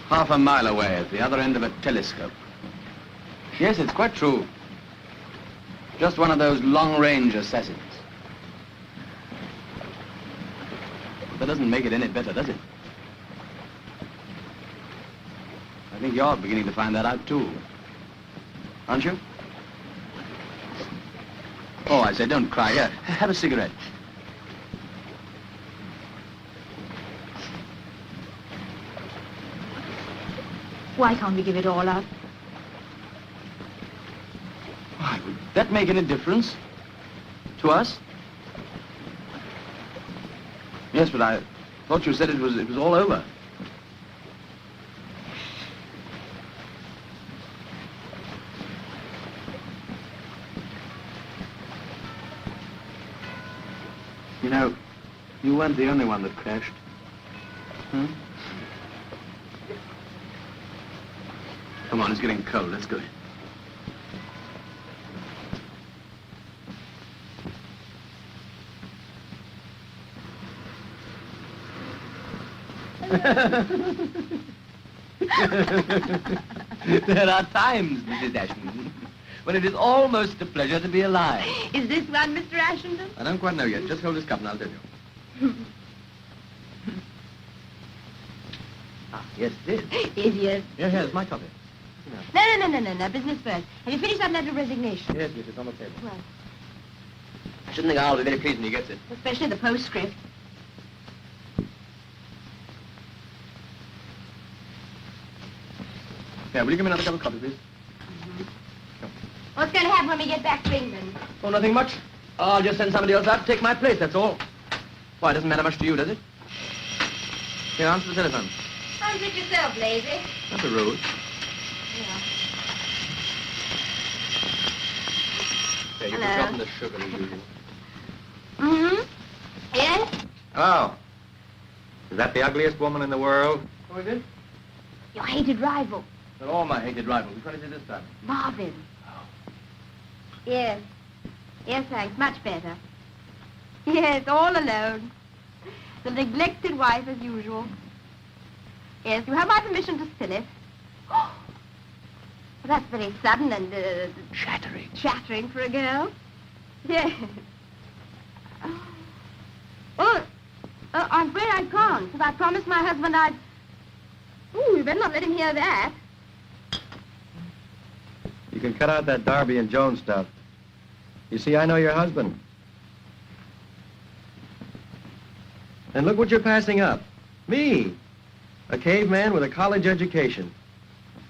Half a mile away at the other end of a telescope. Yes, it's quite true. Just one of those long-range assassins. That doesn't make it any better, does it? I think you're beginning to find that out, too. Aren't you? Oh, I say, don't cry. Here, have a cigarette. Why can't we give it all up? Why, would that make any difference? To us? Yes, but I thought you said it was all over. You know, you weren't the only one that crashed. Hmm? Come on, it's getting cold. Let's go. There are times, Mrs. Ashton, when it is almost a pleasure to be alive. Is this one, Mr. Ashenden? I don't quite know yet. Just hold this cup and I'll tell you. Yes, this. Idiot. Yeah, here's my copy. No. Business first. Have you finished that letter of resignation? Yes, yes, it's on the table. Well, I shouldn't think I'll be very pleased when he gets it. especially the postscript. Here, will you give me another cup of coffee, please? What's going to happen when we get back to England? Oh, nothing much. I'll just send somebody else out to take my place, that's all. Why, it doesn't matter much to you, does it? Here, answer the telephone. Answer it yourself, lazy. That's a rude. Yeah. There, you've Hello. forgotten the sugar as usual. Mm-hmm. Yes? Oh. Is that the ugliest woman in the world? Who is it? Your hated rival, They're all my hated rivals. Which one is it this time? Marvin. Yes. Yes, thanks. Much better. Yes, all alone. The neglected wife as usual. Yes, you have my permission to spill it. Oh, that's very sudden and chattering for a girl. Yes. Oh, I'm afraid I can't, because I promised my husband I'd... Ooh, you better not let him hear that. You can cut out that Darby and Jones stuff. You see, I know your husband. And look what you're passing up. Me. A caveman with a college education.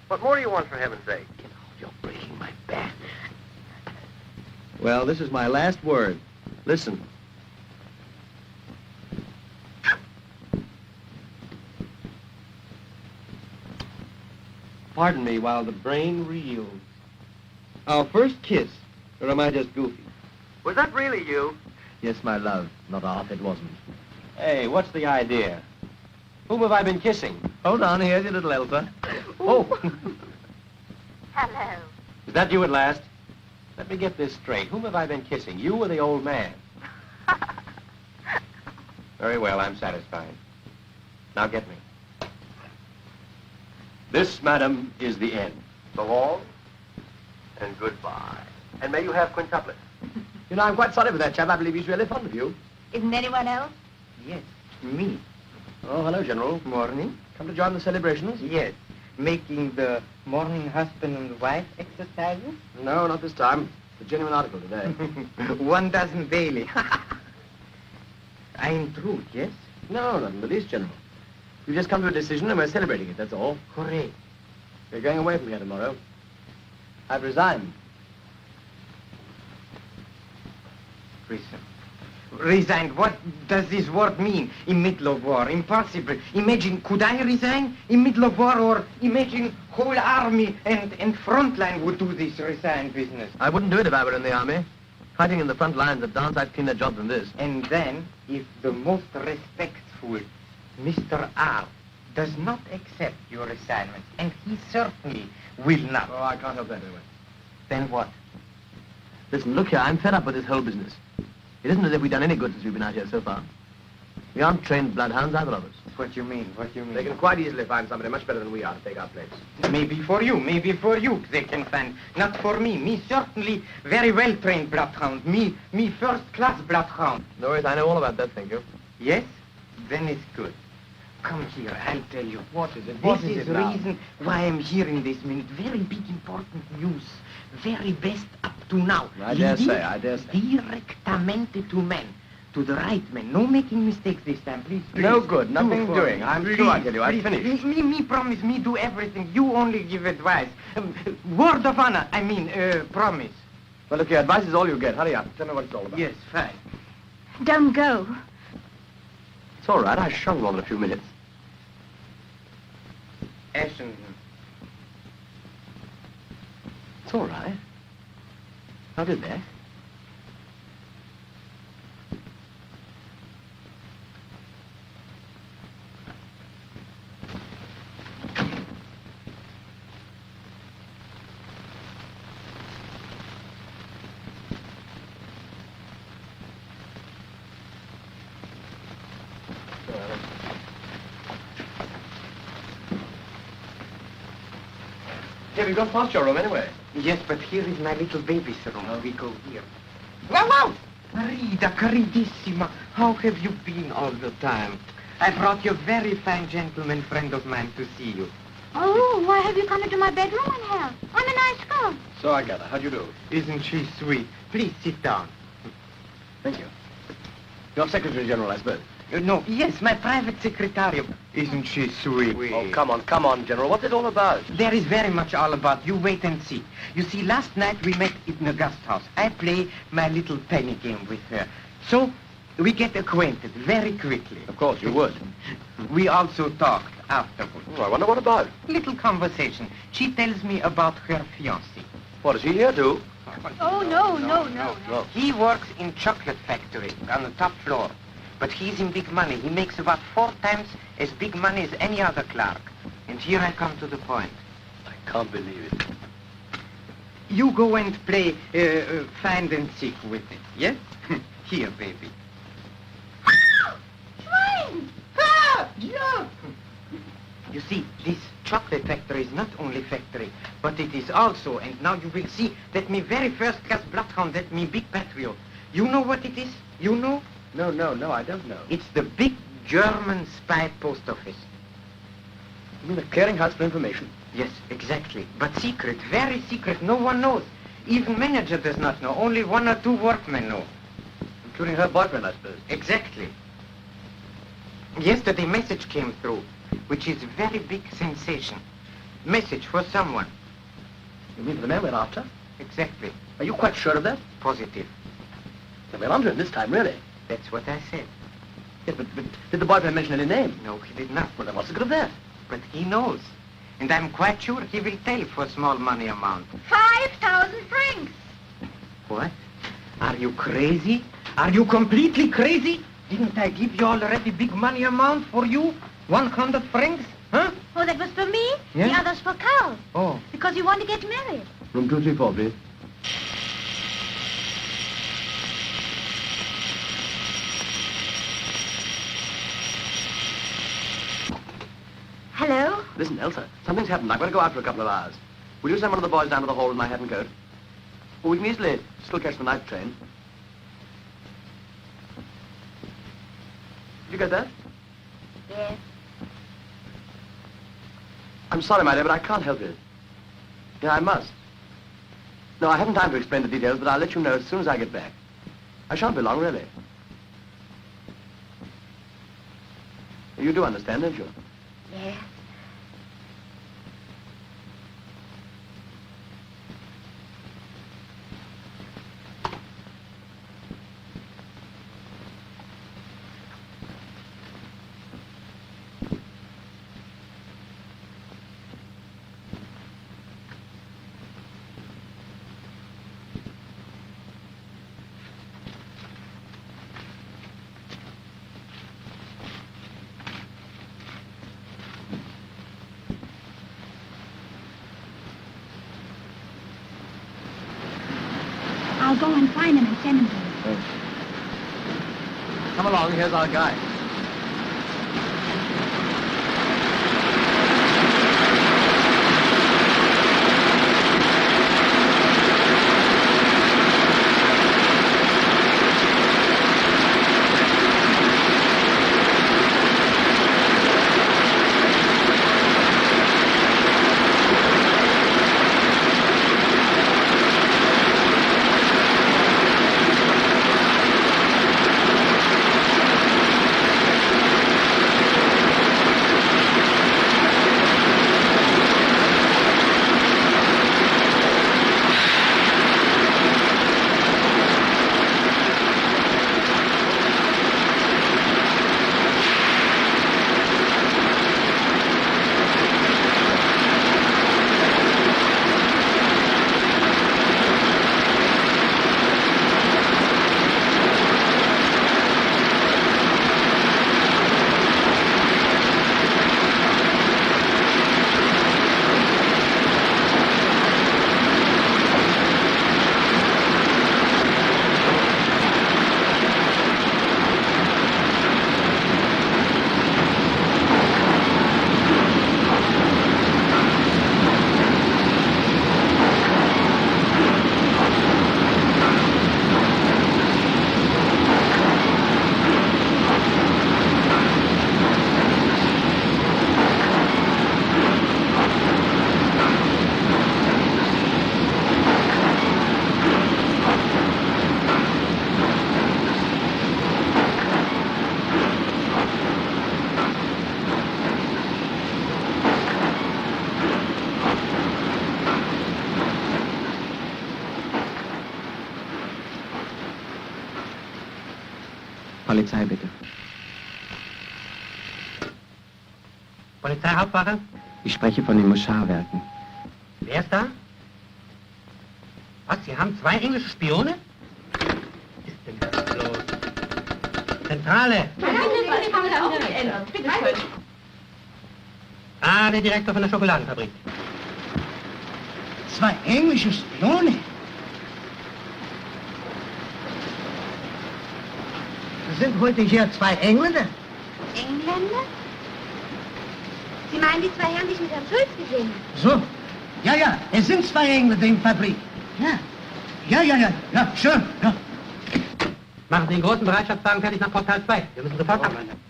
What more do you want, for heaven's sake? You're breaking my back. Well, this is my last word. Listen. Pardon me while the brain reels. Our first kiss, or am I just goofy? Was that really you? Yes, my love. Not off, it wasn't. Hey, what's the idea? Whom have I been kissing? Hold on, here's your little Elsa. Oh! Hello. Is that you at last? Let me get this straight. Whom have I been kissing? You or the old man? Very well, I'm satisfied. Now get me. This, madam, is the end. So long and goodbye. And may you have quintuplet. You know, I'm quite sorry for that chap. I believe he's really fond of you. Isn't anyone else? Yes, me. Oh, hello, General. Morning. Come to join the celebrations? Yes. Making the morning husband and wife exercises? No, not this time. It's a genuine article today. 1 dozen daily. I'm through, yes? No, not in the least, General. We've just come to a decision and we're celebrating it, that's all. Hooray. We're going away from here tomorrow. I've resigned. Resigned. What does this word mean? In middle of war. Impossible. Imagine, could I resign in middle of war, or imagine whole army and front line would do this resign business. I wouldn't do it if I were in the army. Fighting in the front lines at dance, I'd cleaner job than this. And then, if the most respectful Mr. R does not accept your assignment, and he certainly will not. Oh, I can't help that anyway. Then what? Listen, look here, I'm fed up with this whole business. It isn't as if we've done any good since we've been out here so far. We aren't trained bloodhounds, either of us. What you mean? What you mean? They can quite easily find somebody much better than we are to take our place. Maybe for you they can find. Not for me. Me certainly very well trained bloodhound. Me first class bloodhound. No worries, I know all about that, thank you. Yes? Then it's good. Come here, I'll tell you. What is it? This is the reason why I'm here in this minute. Very big important news. Very best up to now. I dare say. Directamente to men. To the right man. No making mistakes this time, please. No good, nothing doing. I'm sure I tell you, I've finished. Me promise, me do everything. You only give advice. Word of honor, I mean, promise. Well, look here, advice is all you get. Hurry up. Tell me what it's all about. Yes, fine. Don't go. It's all right. I shall go on in a few minutes. Ashenden. It's all right. How did that? Yeah, we've gone past your room anyway. Yes, but here is my little baby's room. We go here. Wow, wow! Marida, caridissima, how have you been all the time? I brought you a very fine gentleman friend of mine to see you. Oh, why have you come into my bedroom, Angel? I'm a nice girl. So I gather. How do you do? Isn't she sweet? Please sit down. Thank you. Your Secretary General, I suppose. No, yes, my private secretary. Isn't she sweet? Oh, come on, General. What's it all about? There is very much all about. You wait and see. You see, last night we met in the guest house. I play my little penny game with her. So we get acquainted very quickly. Of course, you would. We also talked afterwards. Oh, I wonder what about. Little conversation. She tells me about her fiancé. What, is he here too? Oh, no. He works in chocolate factory on the top floor. But he's in big money. He makes about 4 times as big money as any other clerk. And here I come to the point. I can't believe it. You go and play find and seek with it, yes? Here, baby. Swine! Ah! Jump! You see, this chocolate factory is not only factory, but it is also, and now you will see, that me very first class bloodhound, that me big patriot. You know what it is? You know? No, I don't know. It's the big German spy post office. You mean the clearinghouse for information? Yes, exactly. But secret, very secret. No one knows. Even manager does not know. Only 1 or 2 workmen know. Including her boyfriend, I suppose. Exactly. Yesterday message came through, which is a very big sensation. Message for someone. You mean for the man we're after? Exactly. Are you quite sure of that? Positive. Well, we're onto him this time, really. That's what I said. Yes, but did the boyfriend mention any name? No, he did not. Well, then what's the good of that? But he knows. And I'm quite sure he will tell for small money amount. 5,000 francs. What? Are you crazy? Are you completely crazy? Didn't I give you already big money amount for you? 100 francs? Huh? Oh, that was for me? Yeah? The others for Carl. Oh. Because you want to get married. Room 234, please. Hello? Listen, Elsa, something's happened. I've got to go out for a couple of hours. Will you send one of the boys down to the hall with my hat and coat? Well, we can easily still catch the night train. Did you get that? Yes. I'm sorry, my dear, but I can't help it. Yeah, I must. No, I haven't time to explain the details, but I'll let you know as soon as I get back. I shan't be long, really. You do understand, don't you? Yes. I'll go and find him and send him to you. Come along, here's our guide. Polizei, bitte. Polizeihauptwache? Ich spreche von den Moscharwerken. Wer ist da? Was, Sie haben 2 englische Spione? Was ist denn das los? Zentrale! Ah, der Direktor von der Schokoladenfabrik. 2 englische Spione? Sind heute hier 2 Engländer? Engländer? Sie meinen die 2 Herren, die ich mit Herrn Schulz gesehen habe? So. Ja, es sind 2 Engländer in der Fabrik. Ja, schön. Ja. Machen Sie den großen Bereitschaftswagen fertig nach Portal 2. Wir müssen sofort abreisen.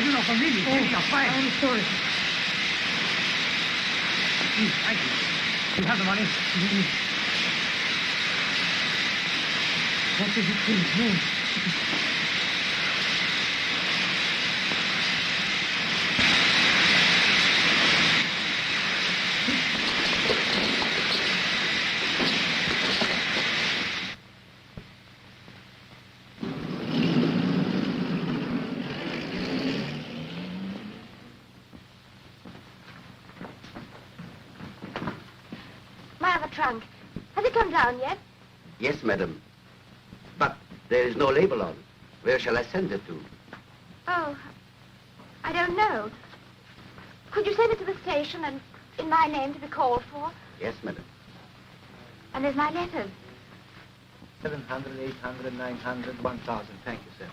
ayuno conmigo. I'm sorry. Please, thank you. You have the money? What does it mean? My other trunk. Has it come down yet? Yes, madam. But there is no label on. Where shall I send it to? Oh, I don't know. Could you send it to the station and in my name to be called for? Yes, madam. And there's my letters. 700, 800, 900, 1,000. Thank you, sir.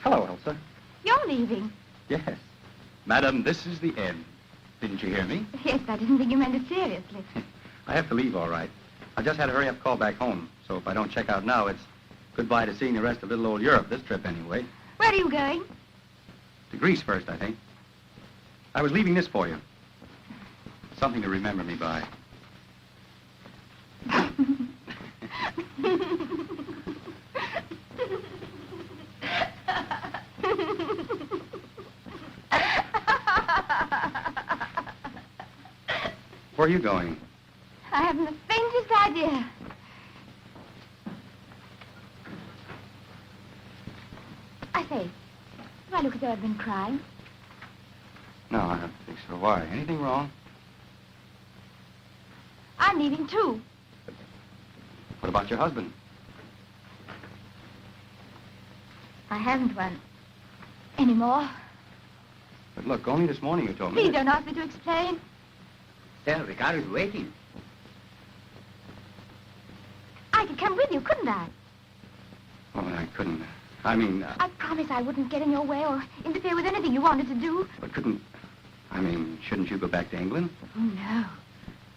Hello, Elsa. You're leaving. Yes. Madam, this is the end. Didn't you hear me? Yes, I didn't think you meant it seriously. I have to leave, all right. I just had a hurry-up call back home, so if I don't check out now, it's goodbye to seeing the rest of little old Europe, this trip anyway. Where are you going? To Greece first, I think. I was leaving this for you. Something to remember me by. Where are you going? I haven't the faintest idea. I say, do I look as though I've been crying? No, I don't think so. Why? Anything wrong? I'm leaving too. What about your husband? I haven't one anymore. But look, only this morning you told me. Please don't ask me to explain. Sir, Ricardo is waiting. I could come with you, couldn't I? Oh, I couldn't. I mean, I promised I wouldn't get in your way or interfere with anything you wanted to do. but couldn't... I mean, shouldn't you go back to England? Oh, no.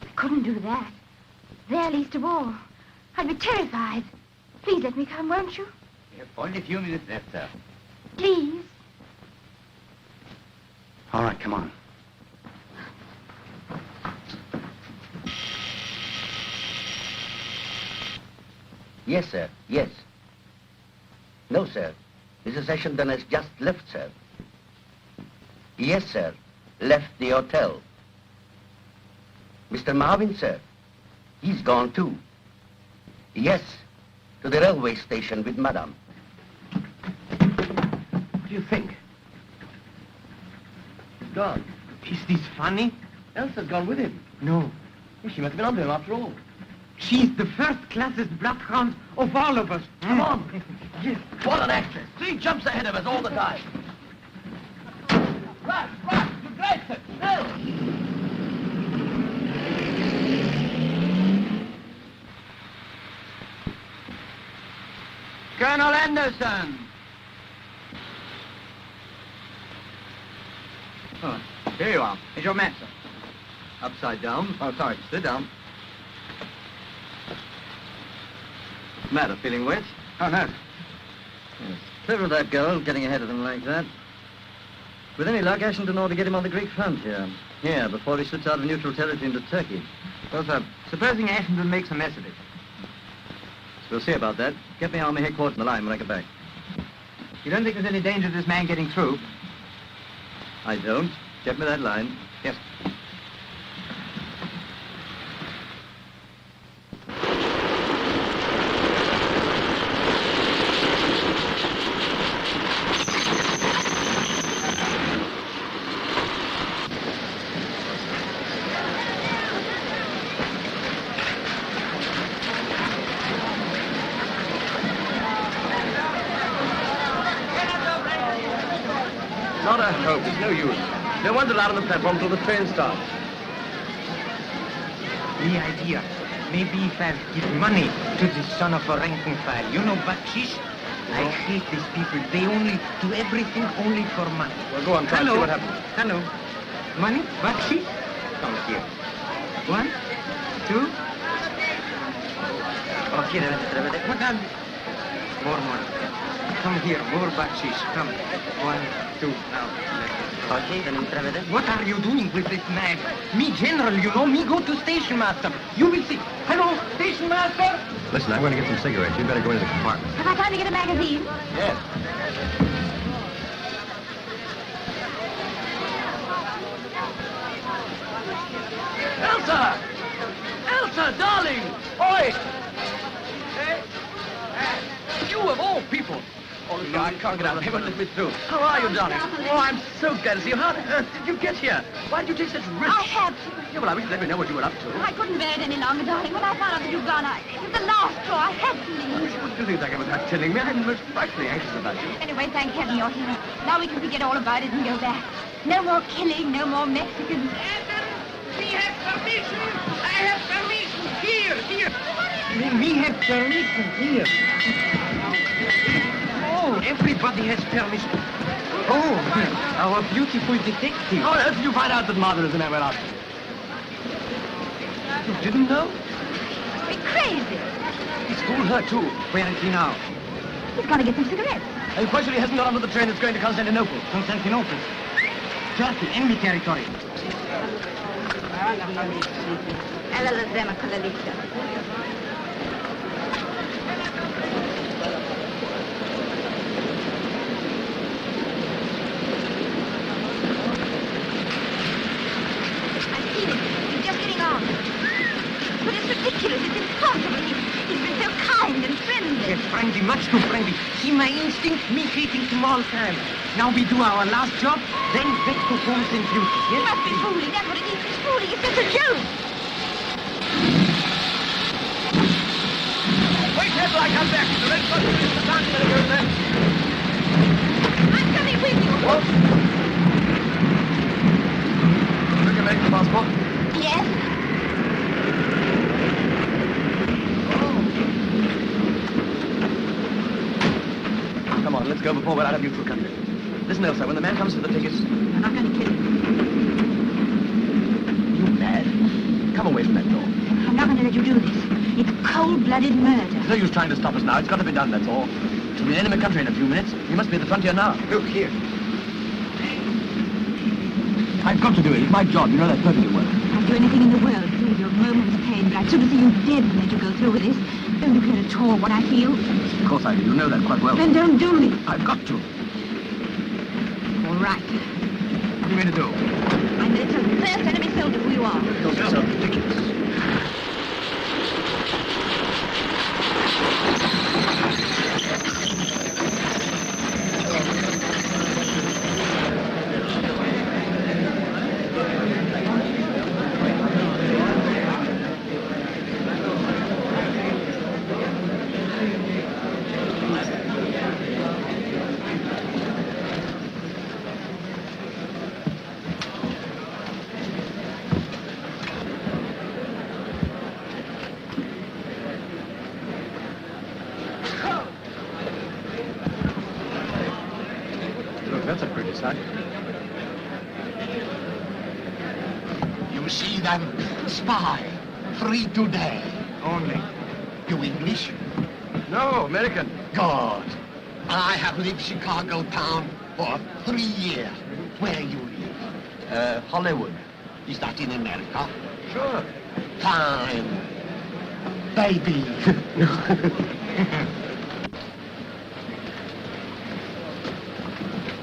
I couldn't do that. There least of all. I'd be terrified. Please let me come, won't you? We have only a few minutes left, sir. Please. All right, come on. Yes, sir. Yes. No, sir. Mrs. Ashenden has just left, sir. Yes, sir. Left the hotel. Mr. Marvin, sir. He's gone, too. Yes. To the railway station with Madame. What do you think? He's gone. Is this funny? Elsa's gone with him. No. Well, she must have been on to him after all. She's the first-classest bloodhound of all of us. Come on. Yes. What an actress. 3 jumps ahead of us all the time. Right, you great, sir. Now. Colonel Anderson. Oh, here you are. Here's your map, sir. Upside down. Oh, sorry. Sit down. Matter, feeling wet? Oh, no. Yes. Clever of that girl, getting ahead of them like that. With any luck, Ashenden ought to get him on the Greek front here. Here, before he slips out of neutral territory into Turkey. Well, sir, supposing Ashenden makes a mess of it. We'll see about that. Get me army headquarters in the line when I get back. You don't think there's any danger of this man getting through? I don't. Get me that line. Yes. Not a hope. It's no use. No one's allowed on the platform till the train starts. The idea. Maybe if I give money to this son of a rank and file. You know, bakshish? I hate these people. They only do everything only for money. Well, go on, try and see what happens. Hello. Money? Bakshish? Come here. 1, 2. Okay, what More. Come here, more bakshish. Come. 1, 2, now. What are you doing with this man? Me general, you know, me go to station master. You will see. Hello, station master? Listen, I'm going to get some cigarettes. You better go into the compartment. Have I time to get a magazine? Yes. Elsa! Elsa, darling! Oi! You of all people! Oh, look, I can't get out of here. Let me through. How are you, darling? Oh, I'm so glad to see you. How on earth did you get here? Why did you take such risks? I had to. Yeah, well, I wish you'd let me know what you were up to. I couldn't bear it any longer, darling. When I found out that you'd gone, it was the last straw. I had to leave. What do you think I was not telling me? I'm most frightfully anxious about you. Anyway, thank heaven you're here. Now we can forget all about it and go back. No more killing, no more Mexicans. We have permission. I have permission. Here. We have permission here. Oh, everybody has permission. Oh, our beautiful detective. How on earth did you find out that Martha is in Emerald House? You didn't know? Be crazy. He fooled her, too. Where is he now? He's gonna get some cigarettes. Are you quite sure he hasn't got onto the train that's going to Constantinople? Constantinople. Turkey, enemy territory. Alla la zema con la lista. I've seen him. He's just getting on. But it's ridiculous. It's impossible. He's been so kind and friendly. Yes, friendly, much too friendly. See my instinct, me hating small crime. Now we do our last job, then back to homes and beauty. He Yes? must be fooling. That's what it is. He's fooling. It's just a joke. Wait here till I come back. The red bus is the time to go there. I'm coming with you. Took your medical passport? Yes. Come on, let's go before we're out of neutral country. Listen, Elsa, when the man comes for the tickets... I'm not going to kill him. You mad? Come away from that door. I'm not going to let you do this. It's cold-blooded murder. There's no use trying to stop us now. It's got to be done, that's all. We'll be in enemy country in a few minutes. We must be at the frontier now. Look here. I've got to do it. It's my job. You know that perfectly well. I'd do anything in the world to save you a moment's pain, but I'd sooner see you dead than let you go through with this. Don't you care at all what I feel? Of course I do. You know that quite well. Then don't do it. I've got to. All right. What do you mean to do? I'm the first enemy soldier who you are. Don't be so ridiculous. That's a pretty sight. You see them? Spy. Free today. Only. You English? No, American. God. I have lived Chicago town for 3 years. Where you live? Hollywood. Is that in America? Sure. Fine. Baby.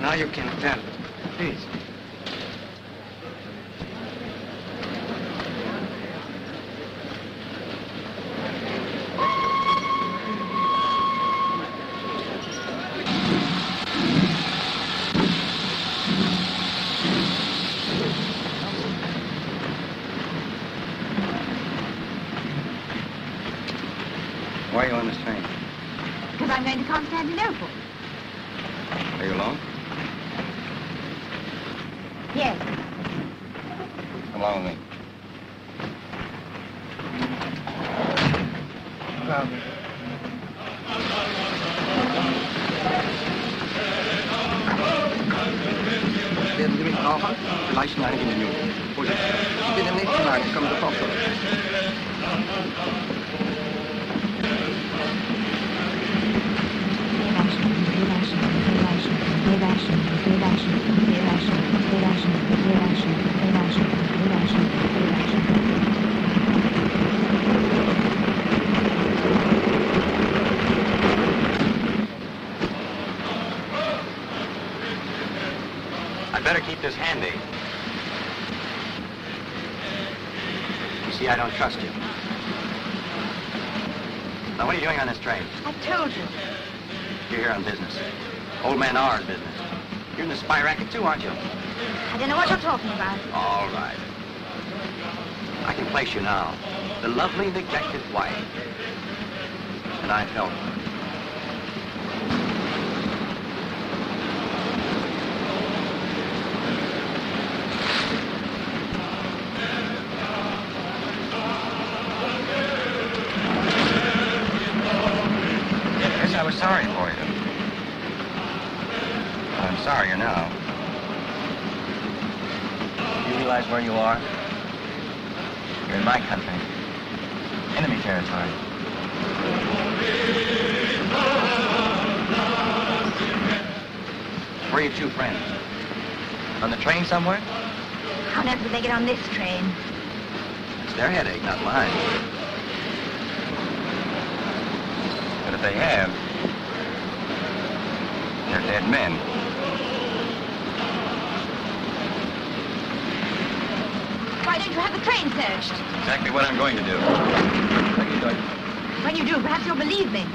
Now you can tell. Please. Why are you on this train? Because I'm going to Constantinople. Are you alone? Yes. Come along with me. Werden Sie mich brauchen? Vielleicht in einigen Minuten. Ich bin im nächsten Wagen. Ich komme sofort zurück. Stay rational, stay rational, stay rational, stay rational, stay rational, stay rational, stay rational, stay rational. I'd better keep this handy. You see, I don't trust you. Now, what are you doing on this train? I told you. You're here on business. Old man R's business. You're in the spy racket too, aren't you? I don't know what you're talking about. All right. I can place you now. The lovely, neglected wife. And I've helped her. Yes, I was sorry for you. I'm sorrier now. Do you realize where you are? You're in my country. Enemy territory. Where are your two friends? On the train somewhere? How on earth did they get on this train? It's their headache, not mine. But if they have, they're dead men. Why don't you have the train searched? Exactly what I'm going to do. When you do, perhaps you'll believe me.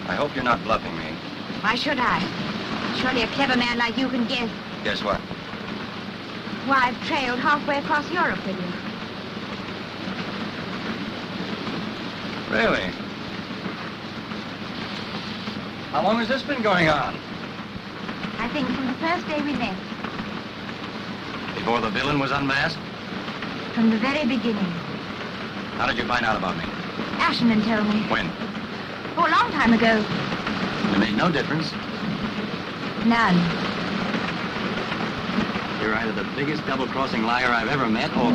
I hope you're not bluffing me. Why should I? Surely a clever man like you can guess. Guess what? Why, I've trailed halfway across Europe with you. Really? How long has this been going on? I think from the first day we met. Before the villain was unmasked? From the very beginning. How did you find out about me? Ashenman told me. When? Oh, a long time ago. It made no difference. None. You're either the biggest double-crossing liar I've ever met, or...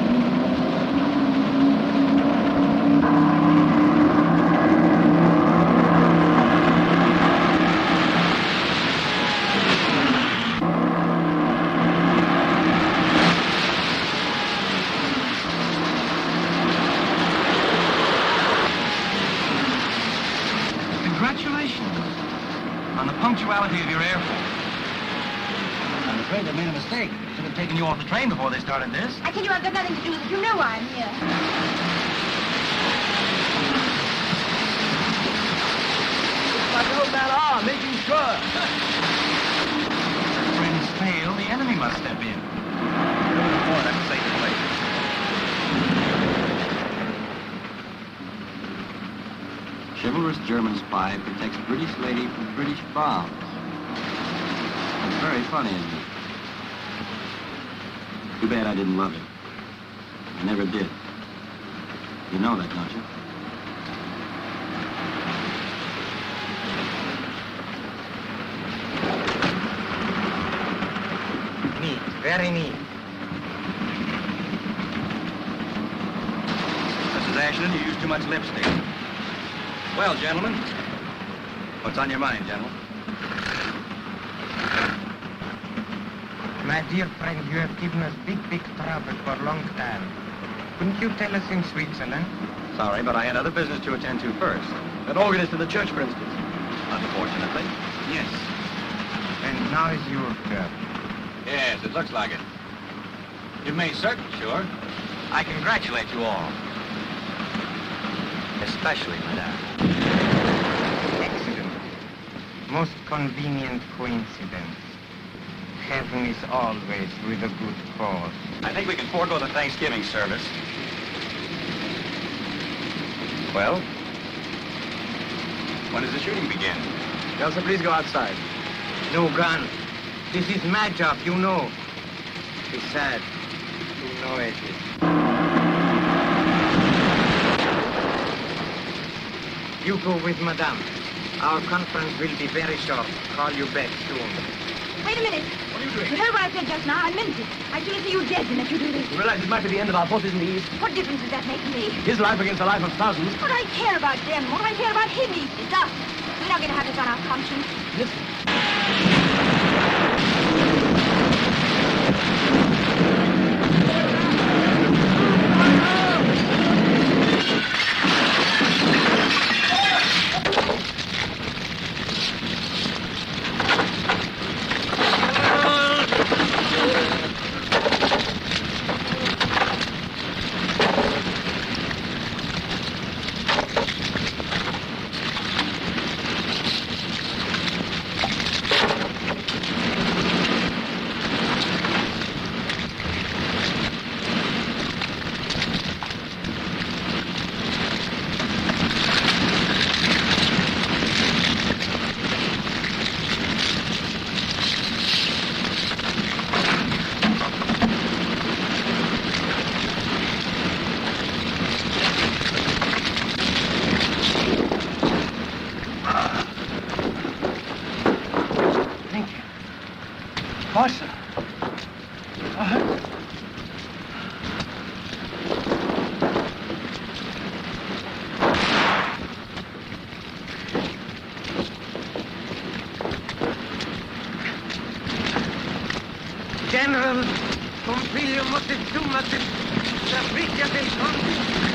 Congratulations on the punctuality of your air force. I'm afraid they made a mistake. Should have taken you off the train before they started this. I tell you, I've got nothing to do with it. You know why I'm here. Like the old man are, making sure. If friends fail, the enemy must step in. Go to the port, I'm safe place. Chivalrous German spy protects British lady from British bombs. It's very funny, isn't it? Too bad I didn't love it. I never did. You know that, don't you? Neat, very neat. Mrs. Ashland, you use too much lipstick. Well, gentlemen, what's on your mind, gentlemen? My dear friend, you have given us big trouble for a long time. Couldn't you tell us in Switzerland? Sorry, but I had other business to attend to first. An organist in the church, for instance. Unfortunately. Yes. And now is your turn. Yes, it looks like it. You've made certain, sure. I congratulate you all. Especially, madame. Excellent. Most convenient coincidence. Heaven is always with a good cause. I think we can forego the Thanksgiving service. Well? When does the shooting begin? Elsa, please go outside. No gun. This is my job, you know. Besides, you know it. You go with Madame. Our conference will be very short. Call you back soon. Wait a minute. What are you doing? You heard what I said just now. I meant it. I'd sooner see you dead than let you do this. You realize it might be the end of our forces in the East? What difference does that make to me? His life against the life of thousands. What do I care about them? What do I care about him, East? It's us. We're not going to have this on our conscience. Listen. Awesome. General, Pompilio Moctezuma, la Briglia del Conde.